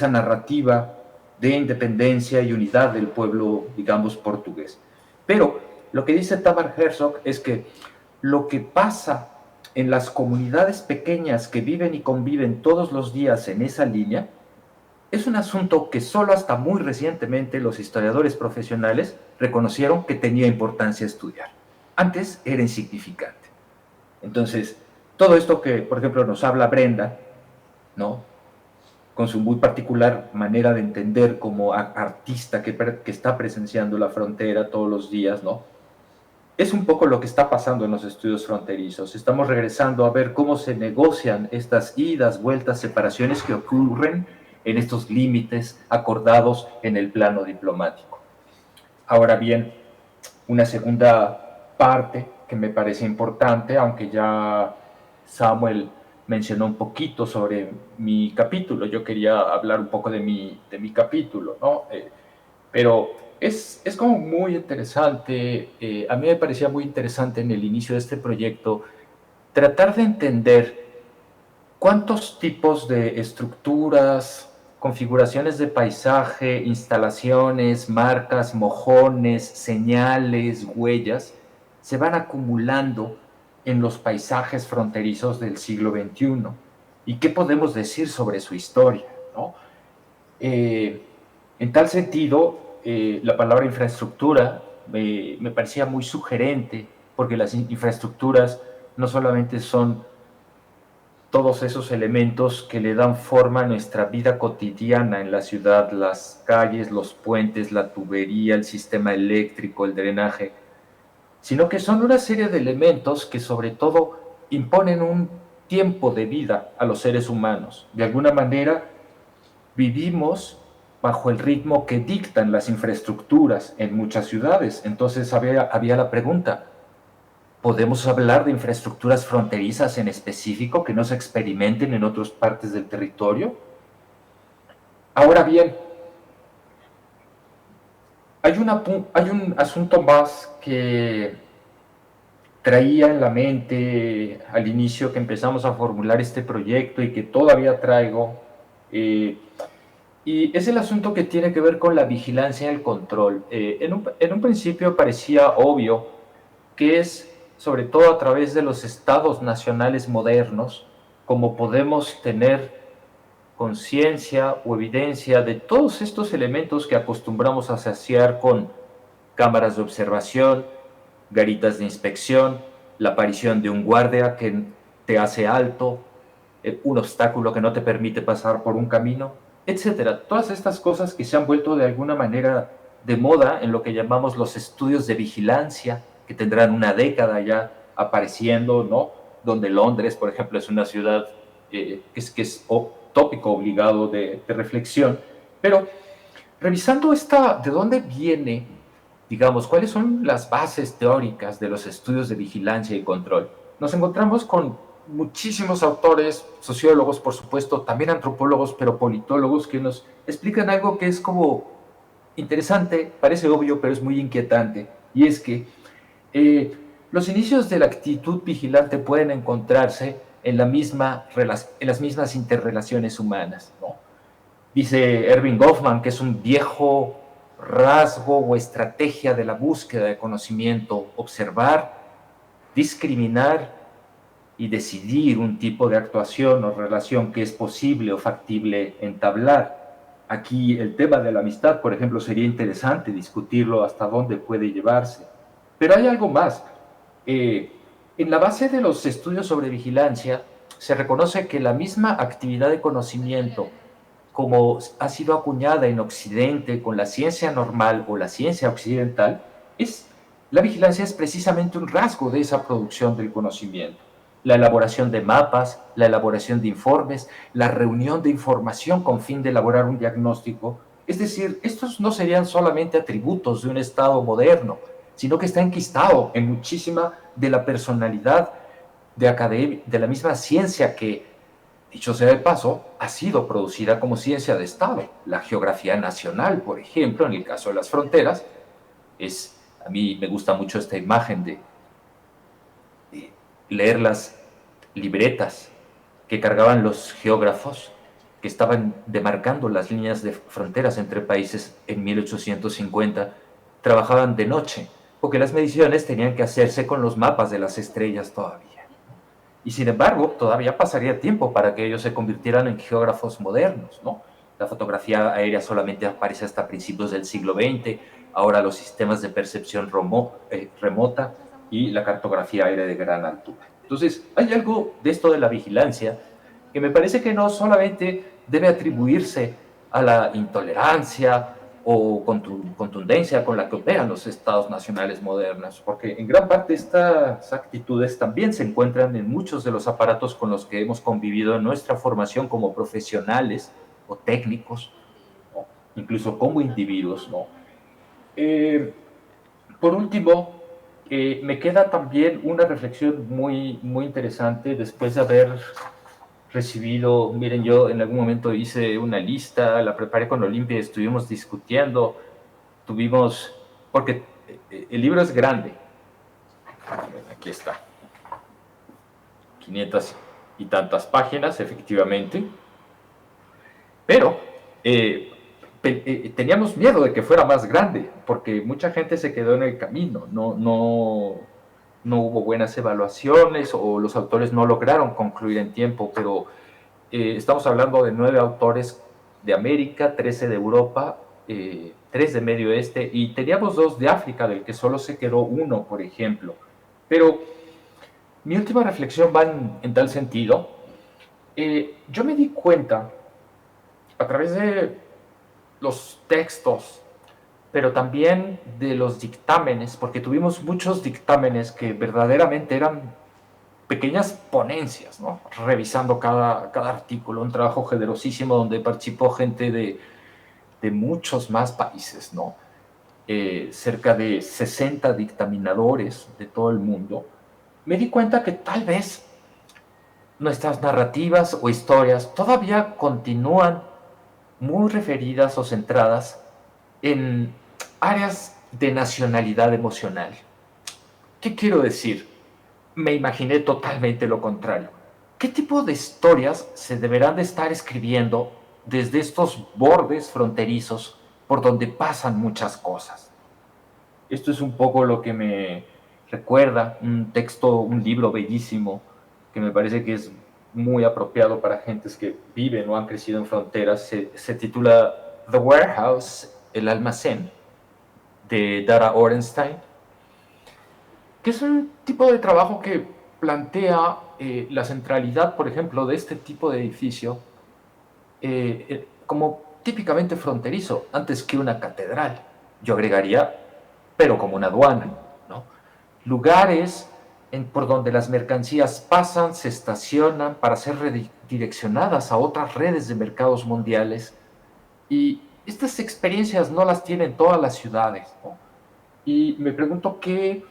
narrativa de independencia y unidad del pueblo, digamos, portugués. Pero lo que dice Tamar Herzog es que lo que pasa en las comunidades pequeñas que viven y conviven todos los días en esa línea es un asunto que solo hasta muy recientemente los historiadores profesionales reconocieron que tenía importancia estudiar. Antes era insignificante. Entonces, todo esto que, por ejemplo, nos habla Brenda, ¿no?, con su muy particular manera de entender como artista que está presenciando la frontera todos los días, ¿no?, es un poco lo que está pasando en los estudios fronterizos. Estamos regresando a ver cómo se negocian estas idas, vueltas, separaciones que ocurren en estos límites acordados en el plano diplomático. Ahora bien, una segunda parte que me parece importante, aunque ya Samuel mencionó un poquito sobre mi capítulo, yo quería hablar un poco de mi capítulo, ¿no? Pero es como muy interesante, a mí me parecía muy interesante en el inicio de este proyecto tratar de entender cuántos tipos de estructuras, configuraciones de paisaje, instalaciones, marcas, mojones, señales, huellas, se van acumulando en los paisajes fronterizos del siglo XXI. ¿Y qué podemos decir sobre su historia, ¿no? En tal sentido, la palabra infraestructura me parecía muy sugerente, porque las infraestructuras no solamente son todos esos elementos que le dan forma a nuestra vida cotidiana en la ciudad, las calles, los puentes, la tubería, el sistema eléctrico, el drenaje, sino que son una serie de elementos que sobre todo imponen un tiempo de vida a los seres humanos. De alguna manera vivimos bajo el ritmo que dictan las infraestructuras en muchas ciudades. Entonces había la pregunta, ¿podemos hablar de infraestructuras fronterizas en específico que no se experimenten en otras partes del territorio? Ahora bien, hay un asunto más que traía en la mente al inicio que empezamos a formular este proyecto y que todavía traigo, y es el asunto que tiene que ver con la vigilancia y el control. En un principio parecía obvio que es sobre todo a través de los estados nacionales modernos como podemos tener conciencia o evidencia de todos estos elementos que acostumbramos a asociar con cámaras de observación, garitas de inspección, la aparición de un guardia que te hace alto, un obstáculo que no te permite pasar por un camino, etcétera. Todas estas cosas que se han vuelto de alguna manera de moda en lo que llamamos los estudios de vigilancia, que tendrán una década ya apareciendo, ¿no? Donde Londres, por ejemplo, es una ciudad que es tópico obligado de reflexión. Pero revisando de dónde viene, digamos, cuáles son las bases teóricas de los estudios de vigilancia y control, nos encontramos con muchísimos autores, sociólogos, por supuesto, también antropólogos, pero politólogos, que nos explican algo que es como interesante, parece obvio, pero es muy inquietante, y es que los inicios de la actitud vigilante pueden encontrarse en las mismas interrelaciones humanas, ¿no? Dice Erving Goffman que es un viejo rasgo o estrategia de la búsqueda de conocimiento, observar, discriminar y decidir un tipo de actuación o relación que es posible o factible entablar. Aquí el tema de la amistad, por ejemplo, sería interesante discutirlo hasta dónde puede llevarse. Pero hay algo más. En la base de los estudios sobre vigilancia se reconoce que la misma actividad de conocimiento, como ha sido acuñada en Occidente con la ciencia normal o la ciencia occidental, la vigilancia es precisamente un rasgo de esa producción del conocimiento. La elaboración de mapas, la elaboración de informes, la reunión de información con fin de elaborar un diagnóstico, Es decir, estos no serían solamente atributos de un Estado moderno, sino que está enquistado en muchísima de la personalidad de la misma ciencia que, dicho sea de paso, ha sido producida como ciencia de Estado. La geografía nacional, por ejemplo, en el caso de las fronteras, a mí me gusta mucho esta imagen de leer las libretas que cargaban los geógrafos que estaban demarcando las líneas de fronteras entre países en 1850, trabajaban de noche, porque las mediciones tenían que hacerse con los mapas de las estrellas todavía. Y sin embargo, todavía pasaría tiempo para que ellos se convirtieran en geógrafos modernos, ¿no? La fotografía aérea solamente aparece hasta principios del siglo XX, ahora los sistemas de percepción remota y la cartografía aérea de gran altura. Entonces, hay algo de esto de la vigilancia que me parece que no solamente debe atribuirse a la intolerancia o contundencia con la que operan los estados nacionales modernos, porque en gran parte estas actitudes también se encuentran en muchos de los aparatos con los que hemos convivido en nuestra formación como profesionales o técnicos, ¿no? Incluso como individuos, ¿no? Por último, me queda también una reflexión muy, muy interesante después de haber recibido, miren, yo en algún momento hice una lista, la preparé con Olimpia, estuvimos discutiendo, porque el libro es grande, aquí está, 500 y tantas páginas, efectivamente, pero teníamos miedo de que fuera más grande, porque mucha gente se quedó en el camino, no hubo buenas evaluaciones o los autores no lograron concluir en tiempo, pero estamos hablando de 9 autores de América, 13 de Europa, 3 de Medio Oeste, y teníamos 2 de África, del que solo se quedó uno, por ejemplo. Pero mi última reflexión va en tal sentido. Yo me di cuenta, a través de los textos, pero también de los dictámenes, porque tuvimos muchos dictámenes que verdaderamente eran pequeñas ponencias, ¿no? Revisando cada artículo, un trabajo generosísimo donde participó gente de muchos más países, ¿no? Cerca de 60 dictaminadores de todo el mundo. Me di cuenta que tal vez nuestras narrativas o historias todavía continúan muy referidas o centradas en áreas de nacionalidad emocional. ¿Qué quiero decir? Me imaginé totalmente lo contrario. ¿Qué tipo de historias se deberán de estar escribiendo desde estos bordes fronterizos por donde pasan muchas cosas? Esto es un poco lo que me recuerda un libro bellísimo que me parece que es muy apropiado para gentes que viven o han crecido en fronteras. Se titula The Warehouse, el almacén, de Dara Orenstein, que es un tipo de trabajo que plantea la centralidad, por ejemplo, de este tipo de edificio como típicamente fronterizo, antes que una catedral. Yo agregaría, pero como una aduana, ¿no? Lugares por donde las mercancías pasan, se estacionan para ser redireccionadas a otras redes de mercados mundiales. Y estas experiencias no las tienen todas las ciudades, ¿no? Y me pregunto qué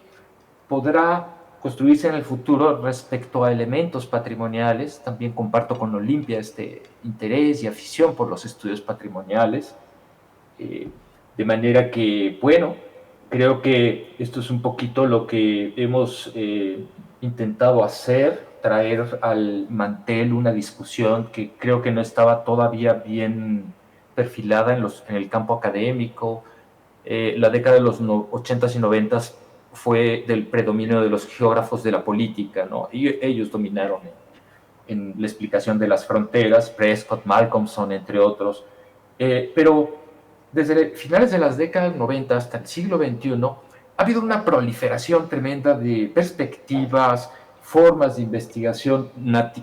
podrá construirse en el futuro respecto a elementos patrimoniales. También comparto con Olimpia este interés y afición por los estudios patrimoniales. De manera que, bueno, creo que esto es un poquito lo que hemos intentado hacer, traer al mantel una discusión que creo que no estaba todavía bien perfilada en el campo académico. La década de los 80s y 90s fue del predominio de los geógrafos de la política, ¿no? Y ellos dominaron en la explicación de las fronteras, Prescott, Malcolmson, entre otros. Pero desde finales de las décadas 90 hasta el siglo XXI, ha habido una proliferación tremenda de perspectivas, formas de investigación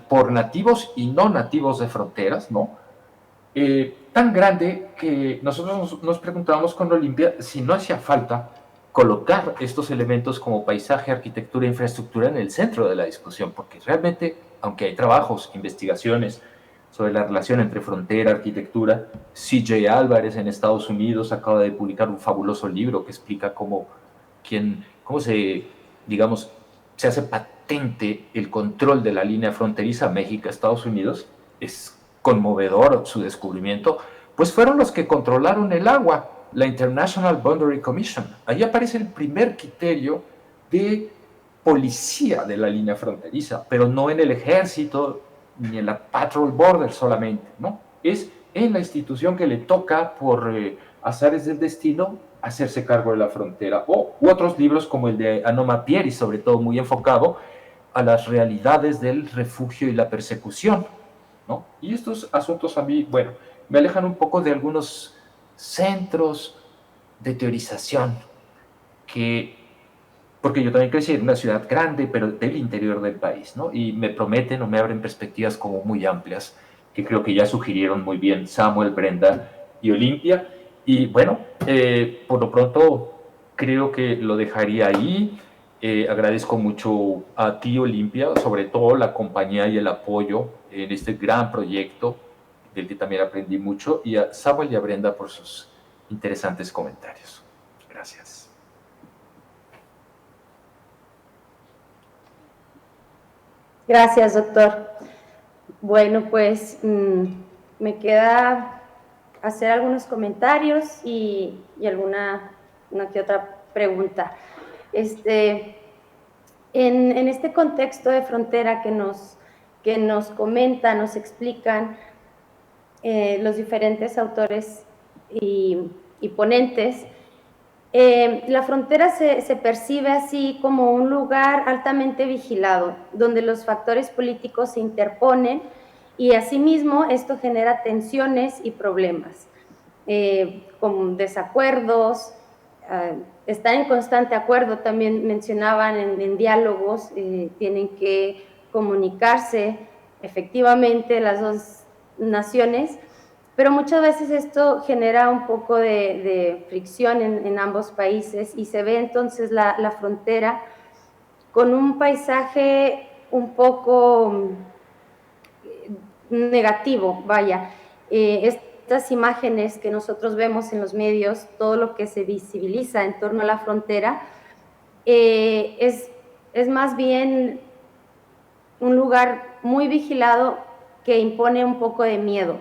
por nativos y no nativos de fronteras, ¿no? Tan grande que nosotros nos preguntábamos con Olimpia si no hacía falta colocar estos elementos como paisaje, arquitectura e infraestructura en el centro de la discusión, porque realmente, aunque hay trabajos, investigaciones sobre la relación entre frontera, arquitectura. C.J. Álvarez en Estados Unidos acaba de publicar un fabuloso libro que explica cómo se, digamos, se hace patente el control de la línea fronteriza México-Estados Unidos. Es conmovedor su descubrimiento, pues fueron los que controlaron el agua, la International Boundary Commission. Ahí aparece el primer criterio de policía de la línea fronteriza, pero no en el ejército ni en la patrol border solamente, ¿no? Es en la institución que le toca por azares del destino hacerse cargo de la frontera, u otros libros como el de Anoma Pieri, sobre todo muy enfocado a las realidades del refugio y la persecución, ¿no? Y estos asuntos a mí, bueno, me alejan un poco de algunos centros de teorización porque yo también crecí en una ciudad grande, pero del interior del país, ¿no? Y me prometen o me abren perspectivas como muy amplias, que creo que ya sugirieron muy bien Samuel, Brenda y Olimpia. Y bueno, por lo pronto creo que lo dejaría ahí. Agradezco mucho a ti, Olimpia, sobre todo la compañía y el apoyo en este gran proyecto, del que también aprendí mucho, y a Samuel y a Brenda por sus interesantes comentarios. Gracias. Gracias, doctor. Bueno, pues me queda hacer algunos comentarios y una que otra pregunta. En este contexto de frontera que nos comentan, nos explican los diferentes autores y ponentes, la frontera se percibe así como un lugar altamente vigilado, donde los factores políticos se interponen y asimismo esto genera tensiones y problemas, con desacuerdos, están en constante acuerdo, también mencionaban en diálogos, tienen que comunicarse efectivamente las dos naciones, pero muchas veces esto genera un poco de fricción en ambos países y se ve entonces la frontera con un paisaje un poco negativo, vaya. Estas imágenes que nosotros vemos en los medios, todo lo que se visibiliza en torno a la frontera, es más bien un lugar muy vigilado que impone un poco de miedo.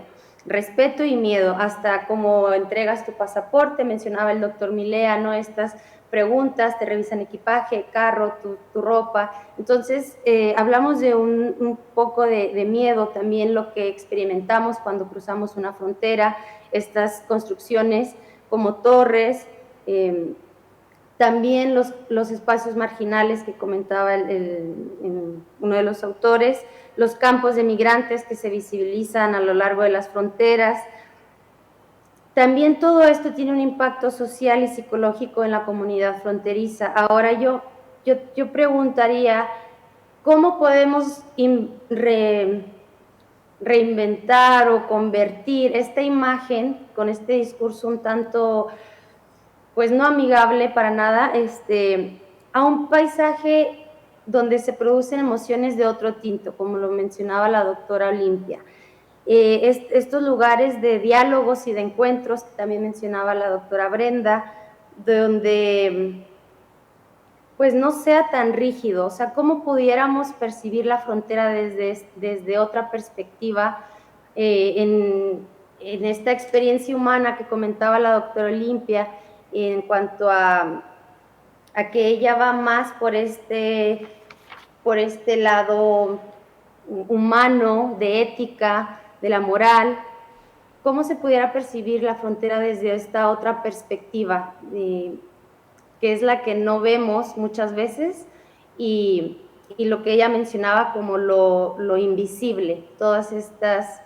Respeto y miedo, hasta cómo entregas tu pasaporte, mencionaba el doctor Milea, ¿no? Estas preguntas, te revisan equipaje, carro, tu ropa. Entonces, hablamos de un poco de miedo, también lo que experimentamos cuando cruzamos una frontera, estas construcciones como torres, también los espacios marginales que comentaba uno de los autores, los campos de migrantes que se visibilizan a lo largo de las fronteras. También todo esto tiene un impacto social y psicológico en la comunidad fronteriza. Ahora yo preguntaría, ¿cómo podemos reinventar o convertir esta imagen con este discurso un tanto, pues no amigable para nada, a un paisaje donde se producen emociones de otro tinto, como lo mencionaba la doctora Olimpia? Estos lugares de diálogos y de encuentros que también mencionaba la doctora Brenda, donde pues no sea tan rígido, o sea, cómo pudiéramos percibir la frontera desde otra perspectiva, en esta experiencia humana que comentaba la doctora Olimpia, en cuanto a que ella va más por este lado humano, de ética, de la moral. ¿Cómo se pudiera percibir la frontera desde esta otra perspectiva, que es la que no vemos muchas veces, y lo que ella mencionaba como lo invisible, todas estas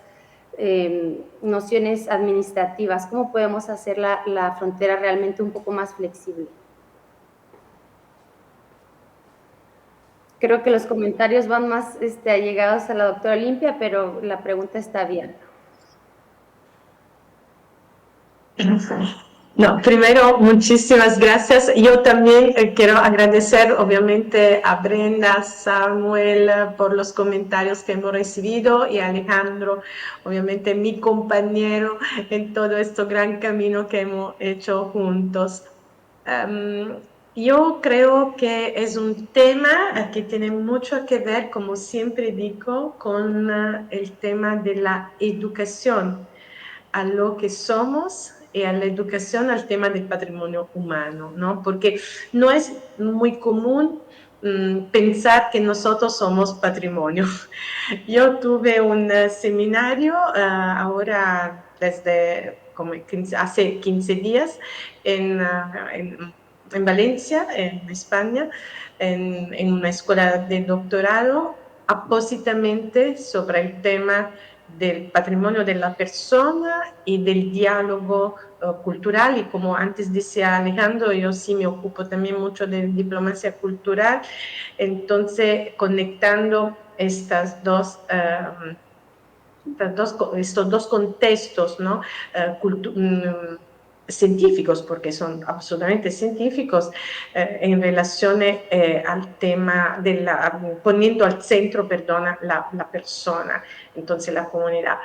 nociones administrativas? ¿Cómo podemos hacer la frontera realmente un poco más flexible? Creo que los comentarios van más allegados a la doctora Olimpia, pero la pregunta está bien. No, primero, muchísimas gracias. Yo también quiero agradecer, obviamente, a Brenda, Samuel, por los comentarios que hemos recibido y a Alejandro, obviamente, mi compañero en todo este gran camino que hemos hecho juntos. Yo creo que es un tema que tiene mucho que ver, como siempre digo, con el tema de la educación a lo que somos y a la educación al tema del patrimonio humano, ¿no? Porque no es muy común pensar que nosotros somos patrimonio. Yo tuve un seminario ahora desde como hace 15 días en Valencia, en España, en una escuela de doctorado, apósitamente sobre el tema del patrimonio de la persona y del diálogo cultural. Y como antes decía Alejandro, yo sí me ocupo también mucho de diplomacia cultural, entonces conectando estos dos contextos, ¿no? Científicos, porque son absolutamente científicos, en relación al tema poniendo al centro, perdona, la persona, entonces la comunidad.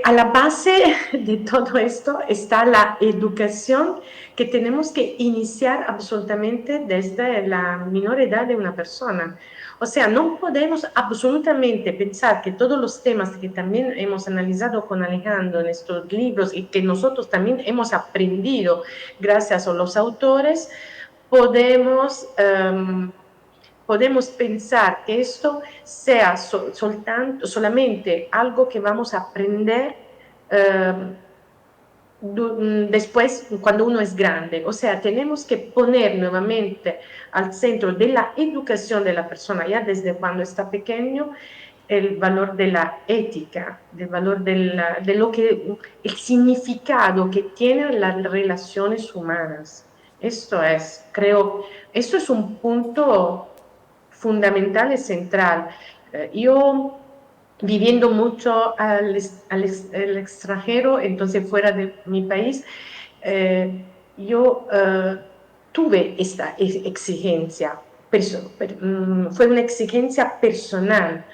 A la base de todo esto está la educación que tenemos que iniciar absolutamente desde la menor edad de una persona. O sea, no podemos absolutamente pensar que todos los temas que también hemos analizado con Alejandro en estos libros y que nosotros también hemos aprendido gracias a los autores, podemos pensar que esto sea solamente algo que vamos a aprender después cuando uno es grande. O sea, tenemos que poner nuevamente al centro de la educación de la persona, ya desde cuando está pequeño, el valor de la ética, el valor de lo que, el significado que tienen las relaciones humanas. Esto es, creo, esto es un punto fundamental y central. Yo viviendo mucho al extranjero, entonces fuera de mi país, yo tuve esta exigencia, fue una exigencia personal,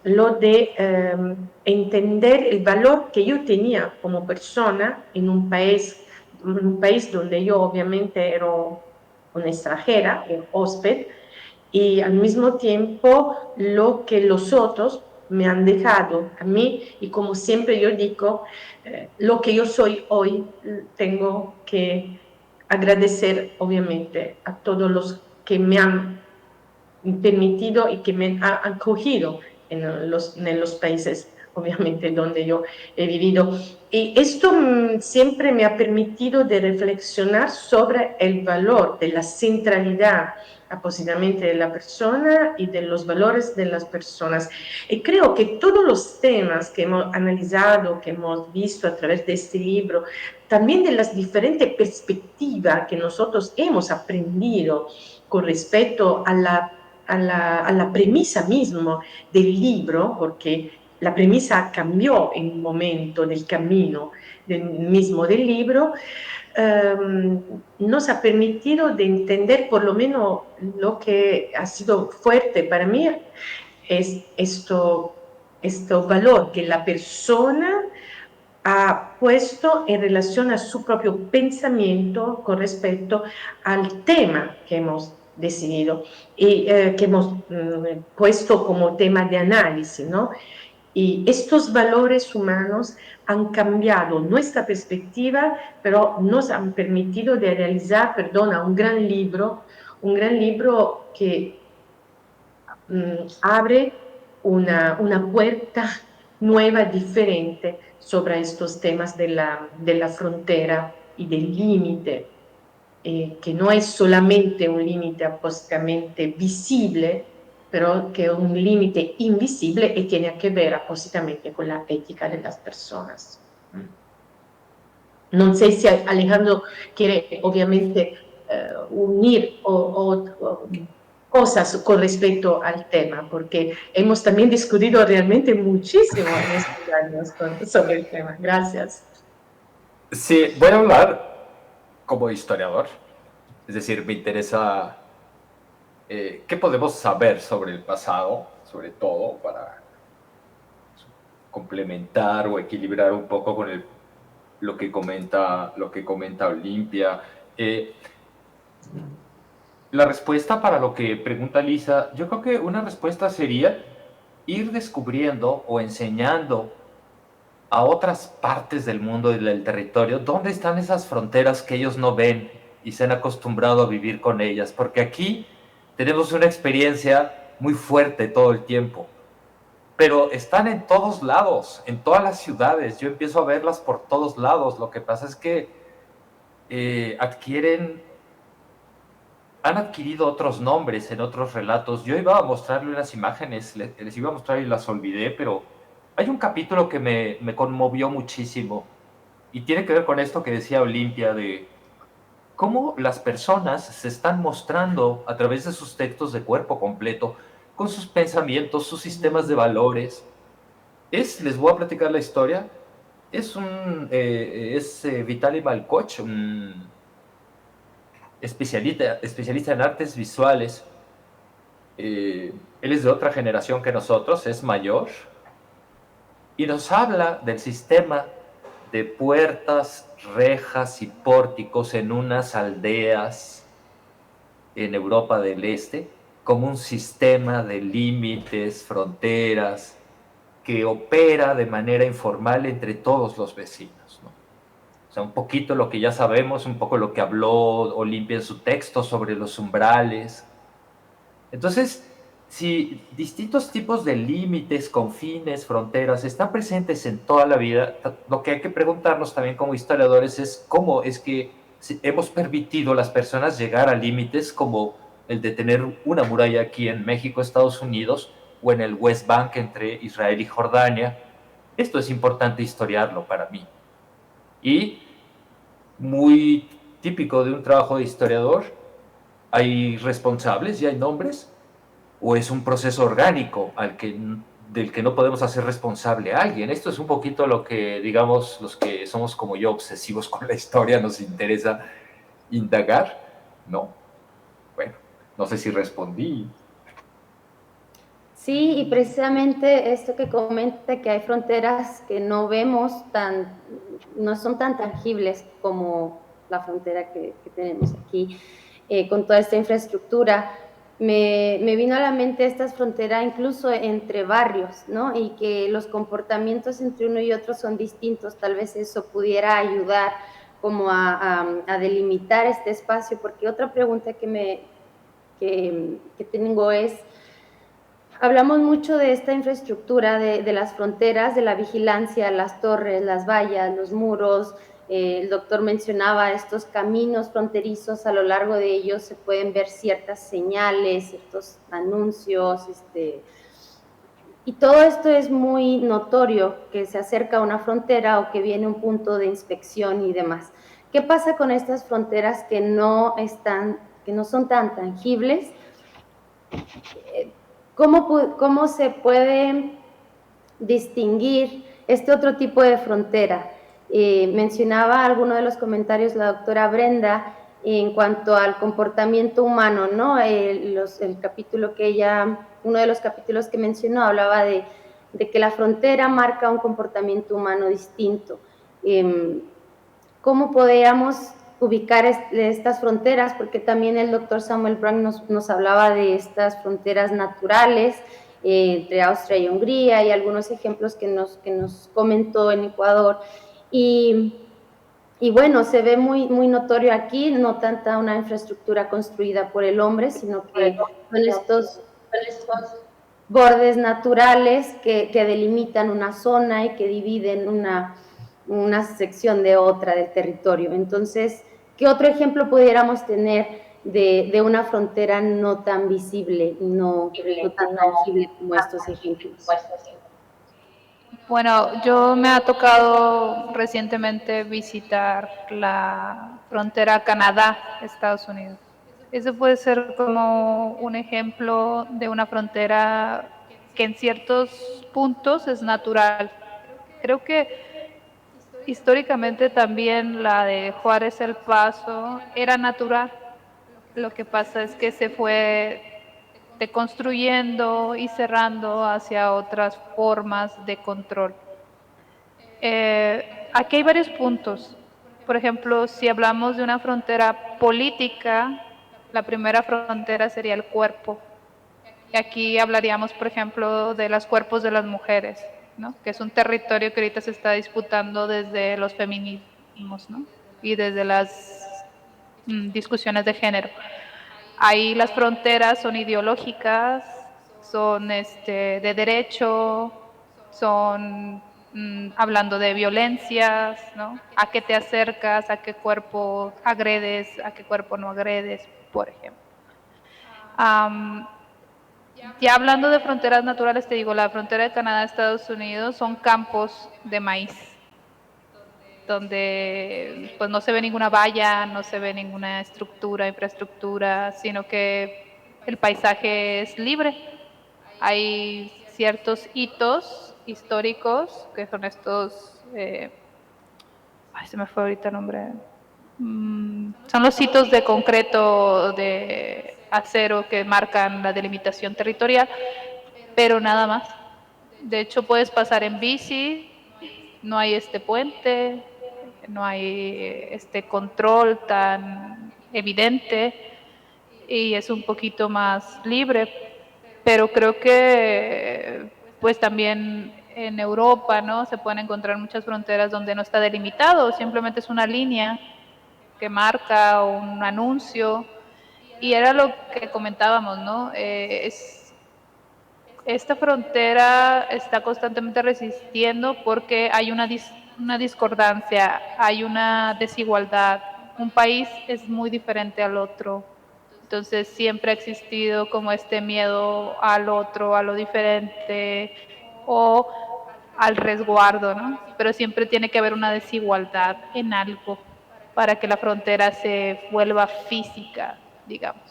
lo de entender el valor que yo tenía como persona en un país donde yo obviamente era una extranjera, hósped, y al mismo tiempo lo que los otros me han dejado a mí, y como siempre yo digo, lo que yo soy hoy tengo que agradecer obviamente a todos los que me han permitido y que me han acogido en los países obviamente donde yo he vivido. Y esto siempre me ha permitido de reflexionar sobre el valor de la centralidad apósitamente de la persona y de los valores de las personas. Y creo que todos los temas que hemos analizado, que hemos visto a través de este libro, también de las diferentes perspectivas que nosotros hemos aprendido con respecto a la premisa mismo del libro, porque la premisa cambió en un momento del camino mismo del libro, nos ha permitido de entender por lo menos lo que ha sido fuerte para mí, es esto valor que la persona ha puesto en relación a su propio pensamiento con respecto al tema que hemos decidido y que hemos puesto como tema de análisis, ¿no? Y estos valores humanos han cambiado nuestra perspectiva, pero nos han permitido de realizar, un gran libro que abre una puerta nueva, diferente, sobre estos temas de la frontera y del límite, que no es solamente un límite apósitamente visible, pero que es un límite invisible y tiene que ver apósitamente con la ética de las personas. No sé si Alejandro quiere obviamente unir cosas con respecto al tema, porque hemos también discutido realmente muchísimo en estos años sobre el tema. Gracias. Sí, voy a hablar como historiador, es decir, me interesa qué podemos saber sobre el pasado, sobre todo para complementar o equilibrar un poco con lo que comenta Olimpia. Eh, la respuesta para lo que pregunta Lisa, yo creo que una respuesta sería ir descubriendo o enseñando a otras partes del mundo y del territorio dónde están esas fronteras que ellos no ven y se han acostumbrado a vivir con ellas, porque aquí tenemos una experiencia muy fuerte todo el tiempo, pero están en todos lados, en todas las ciudades. Yo empiezo a verlas por todos lados. Lo que pasa es que han adquirido otros nombres en otros relatos. Yo iba a mostrarle unas imágenes, les iba a mostrar y las olvidé, pero hay un capítulo que me conmovió muchísimo y tiene que ver con esto que decía Olimpia de cómo las personas se están mostrando a través de sus textos de cuerpo completo, con sus pensamientos, sus sistemas de valores. Les voy a platicar la historia, es Vitaly Malkoch, un especialista en artes visuales. Él es de otra generación que nosotros, es mayor, y nos habla del sistema de puertas, rejas y pórticos en unas aldeas en Europa del Este, como un sistema de límites, fronteras, que opera de manera informal entre todos los vecinos, ¿no? O sea, un poquito lo que ya sabemos, un poco lo que habló Olimpia en su texto sobre los umbrales. Entonces, si distintos tipos de límites, confines, fronteras están presentes en toda la vida, lo que hay que preguntarnos también como historiadores es cómo es que hemos permitido a las personas llegar a límites como el de tener una muralla aquí en México, Estados Unidos, o en el West Bank entre Israel y Jordania. Esto es importante historiarlo para mí. Y muy típico de un trabajo de historiador, hay responsables y hay nombres, o es un proceso orgánico del que no podemos hacer responsable a alguien. Esto es un poquito lo que, digamos, los que somos como yo, obsesivos con la historia, nos interesa indagar, ¿no? Bueno, no sé si respondí. Sí, y precisamente esto que comenta, que hay fronteras que no vemos no son tan tangibles como la frontera que tenemos aquí, con toda esta infraestructura. Me vino a la mente esta frontera incluso entre barrios, ¿no? Y que los comportamientos entre uno y otro son distintos. Tal vez eso pudiera ayudar como a delimitar este espacio, porque otra pregunta que tengo es, hablamos mucho de esta infraestructura, de las fronteras, de la vigilancia, las torres, las vallas, los muros. El doctor mencionaba estos caminos fronterizos, a lo largo de ellos se pueden ver ciertas señales, ciertos anuncios, y todo esto es muy notorio, que se acerca a una frontera o que viene un punto de inspección y demás. ¿Qué pasa con estas fronteras que no son tan tangibles? ¿Cómo se puede distinguir este otro tipo de frontera? Mencionaba alguno de los comentarios la doctora Brenda en cuanto al comportamiento humano, ¿no? Capítulo que uno de los capítulos que mencionó hablaba de que la frontera marca un comportamiento humano distinto. ¿Cómo podríamos ubicar estas fronteras? Porque también el doctor Samuel Brand nos hablaba de estas fronteras naturales entre Austria y Hungría, y algunos ejemplos que nos comentó en Ecuador. Y bueno, se ve muy, muy notorio aquí, no tanta una infraestructura construida por el hombre, sino que son estos bordes naturales que delimitan una zona y que dividen una sección de otra del territorio. Entonces, ¿qué otro ejemplo pudiéramos tener de una frontera no tan visible, no tan tangible como estos ejemplos? Bueno, yo me ha tocado recientemente visitar la frontera Canadá-Estados Unidos. Eso puede ser como un ejemplo de una frontera que en ciertos puntos es natural. Creo que históricamente también la de Juárez El Paso era natural. Lo que pasa es que se fue deconstruyendo y cerrando hacia otras formas de control. Aquí hay varios puntos. Por ejemplo, si hablamos de una frontera política, la primera frontera sería el cuerpo. Y aquí hablaríamos, por ejemplo, de los cuerpos de las mujeres, ¿no? Que es un territorio que ahorita se está disputando desde los feminismos, ¿no? Y desde las discusiones de género. Ahí las fronteras son ideológicas, son de derecho, son hablando de violencias, ¿no? A qué te acercas, a qué cuerpo agredes, a qué cuerpo no agredes, por ejemplo. Ya hablando de fronteras naturales, te digo, la frontera de Canadá-Estados Unidos son campos de maíz, donde pues no se ve ninguna valla, no se ve ninguna estructura, infraestructura, sino que el paisaje es libre. Hay ciertos hitos históricos, que son estos, se me fue ahorita el nombre, son los hitos de concreto de acero que marcan la delimitación territorial, pero nada más. De hecho, puedes pasar en bici, no hay este puente, no hay este control tan evidente y es un poquito más libre, pero creo que pues también en Europa, ¿no? Se pueden encontrar muchas fronteras donde no está delimitado, simplemente es una línea que marca un anuncio, y era lo que comentábamos, ¿no? Esta frontera está constantemente resistiendo porque hay una discordancia, hay una desigualdad. Un país es muy diferente al otro, entonces siempre ha existido como este miedo al otro, a lo diferente o al resguardo, ¿no? Pero siempre tiene que haber una desigualdad en algo para que la frontera se vuelva física, digamos.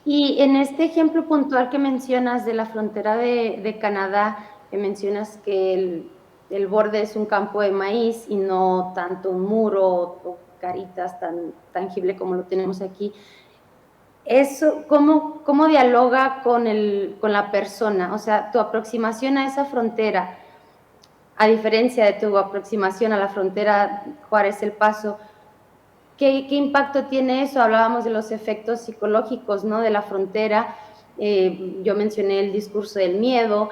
Y en este ejemplo puntual que mencionas de la frontera de Canadá, que mencionas que el borde es un campo de maíz y no tanto un muro o caritas tan tangible como lo tenemos aquí, eso, ¿cómo dialoga con la persona? O sea, tu aproximación a esa frontera, a diferencia de tu aproximación a la frontera Juárez-El Paso, ¿qué impacto tiene eso? Hablábamos de los efectos psicológicos, ¿no? De la frontera, yo mencioné el discurso del miedo,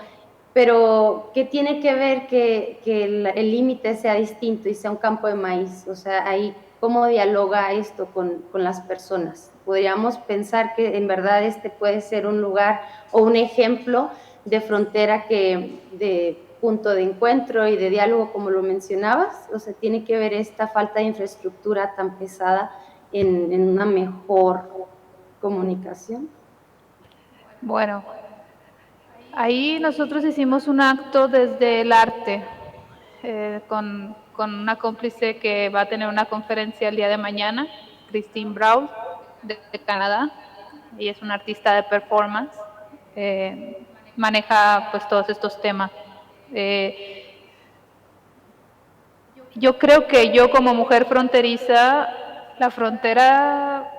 pero ¿qué tiene que ver que el límite sea distinto y sea un campo de maíz? O sea, ahí, ¿cómo dialoga esto con las personas? Podríamos pensar que en verdad este puede ser un lugar o un ejemplo de frontera de punto de encuentro y de diálogo, como lo mencionabas. O sea, tiene que ver esta falta de infraestructura tan pesada en una mejor comunicación. Bueno, ahí nosotros hicimos un acto desde el arte, con una cómplice que va a tener una conferencia el día de mañana, Christine Brown, de Canadá. Ella es una artista de performance, maneja pues todos estos temas. Yo creo que yo como mujer fronteriza, la frontera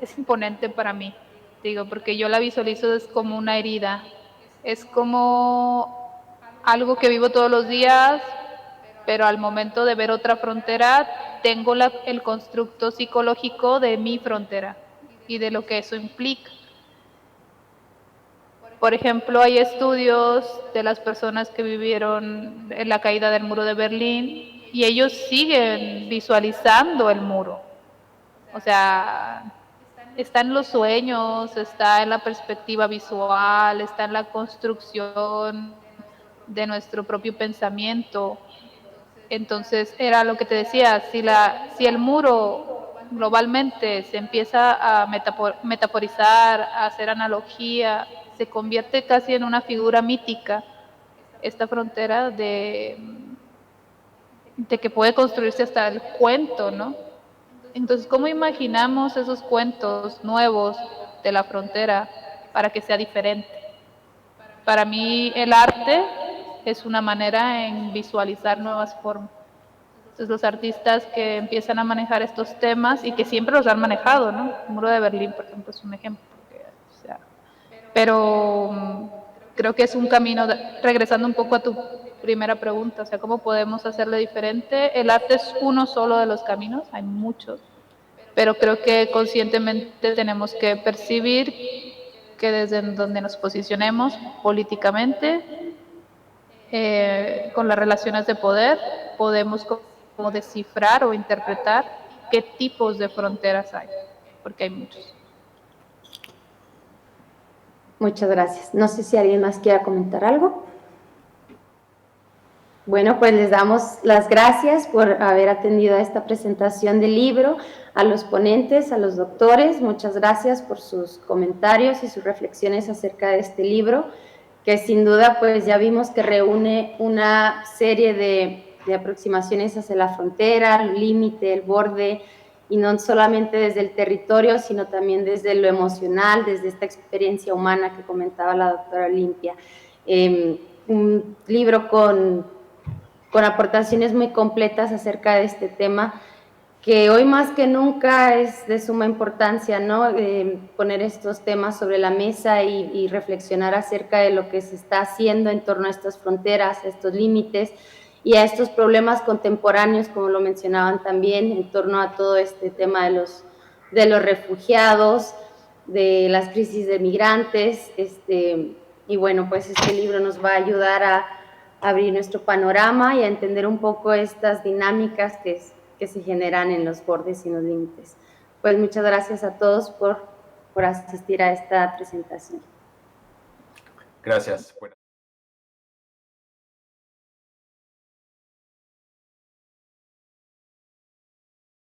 es imponente para mí, digo, porque yo la visualizo es como una herida, es como algo que vivo todos los días, pero al momento de ver otra frontera, tengo el constructo psicológico de mi frontera y de lo que eso implica. Por ejemplo, hay estudios de las personas que vivieron en la caída del muro de Berlín y ellos siguen visualizando el muro. O sea, está en los sueños, está en la perspectiva visual, está en la construcción de nuestro propio pensamiento. Entonces, era lo que te decía, si el muro globalmente se empieza a metaforizar, a hacer analogía, se convierte casi en una figura mítica, esta frontera de que puede construirse hasta el cuento, ¿no? Entonces, ¿cómo imaginamos esos cuentos nuevos de la frontera para que sea diferente? Para mí el arte es una manera en visualizar nuevas formas. Entonces los artistas que empiezan a manejar estos temas y que siempre los han manejado, ¿no? El muro de Berlín, por ejemplo, es un ejemplo. O sea, pero creo que es un camino, regresando un poco a tu primera pregunta, o sea, ¿cómo podemos hacerlo diferente? El arte es uno solo de los caminos, hay muchos, pero creo que conscientemente tenemos que percibir que desde donde nos posicionemos políticamente, con las relaciones de poder, podemos como descifrar o interpretar qué tipos de fronteras hay, porque hay muchos. Muchas gracias. No sé si alguien más quiera comentar algo. Bueno, pues les damos las gracias por haber atendido a esta presentación del libro, a los ponentes, a los doctores. Muchas gracias por sus comentarios y sus reflexiones acerca de este libro, que sin duda pues ya vimos que reúne una serie de aproximaciones hacia la frontera, el límite, el borde, y no solamente desde el territorio, sino también desde lo emocional, desde esta experiencia humana que comentaba la doctora Olimpia. Un libro con aportaciones muy completas acerca de este tema, que hoy más que nunca es de suma importancia, ¿no? Poner estos temas sobre la mesa y reflexionar acerca de lo que se está haciendo en torno a estas fronteras, a estos límites y a estos problemas contemporáneos, como lo mencionaban también, en torno a todo este tema de los refugiados, de las crisis de migrantes, y bueno, pues este libro nos va a ayudar a abrir nuestro panorama y a entender un poco estas dinámicas que se generan en los bordes y los límites. Pues muchas gracias a todos por asistir a esta presentación. Gracias. Bueno.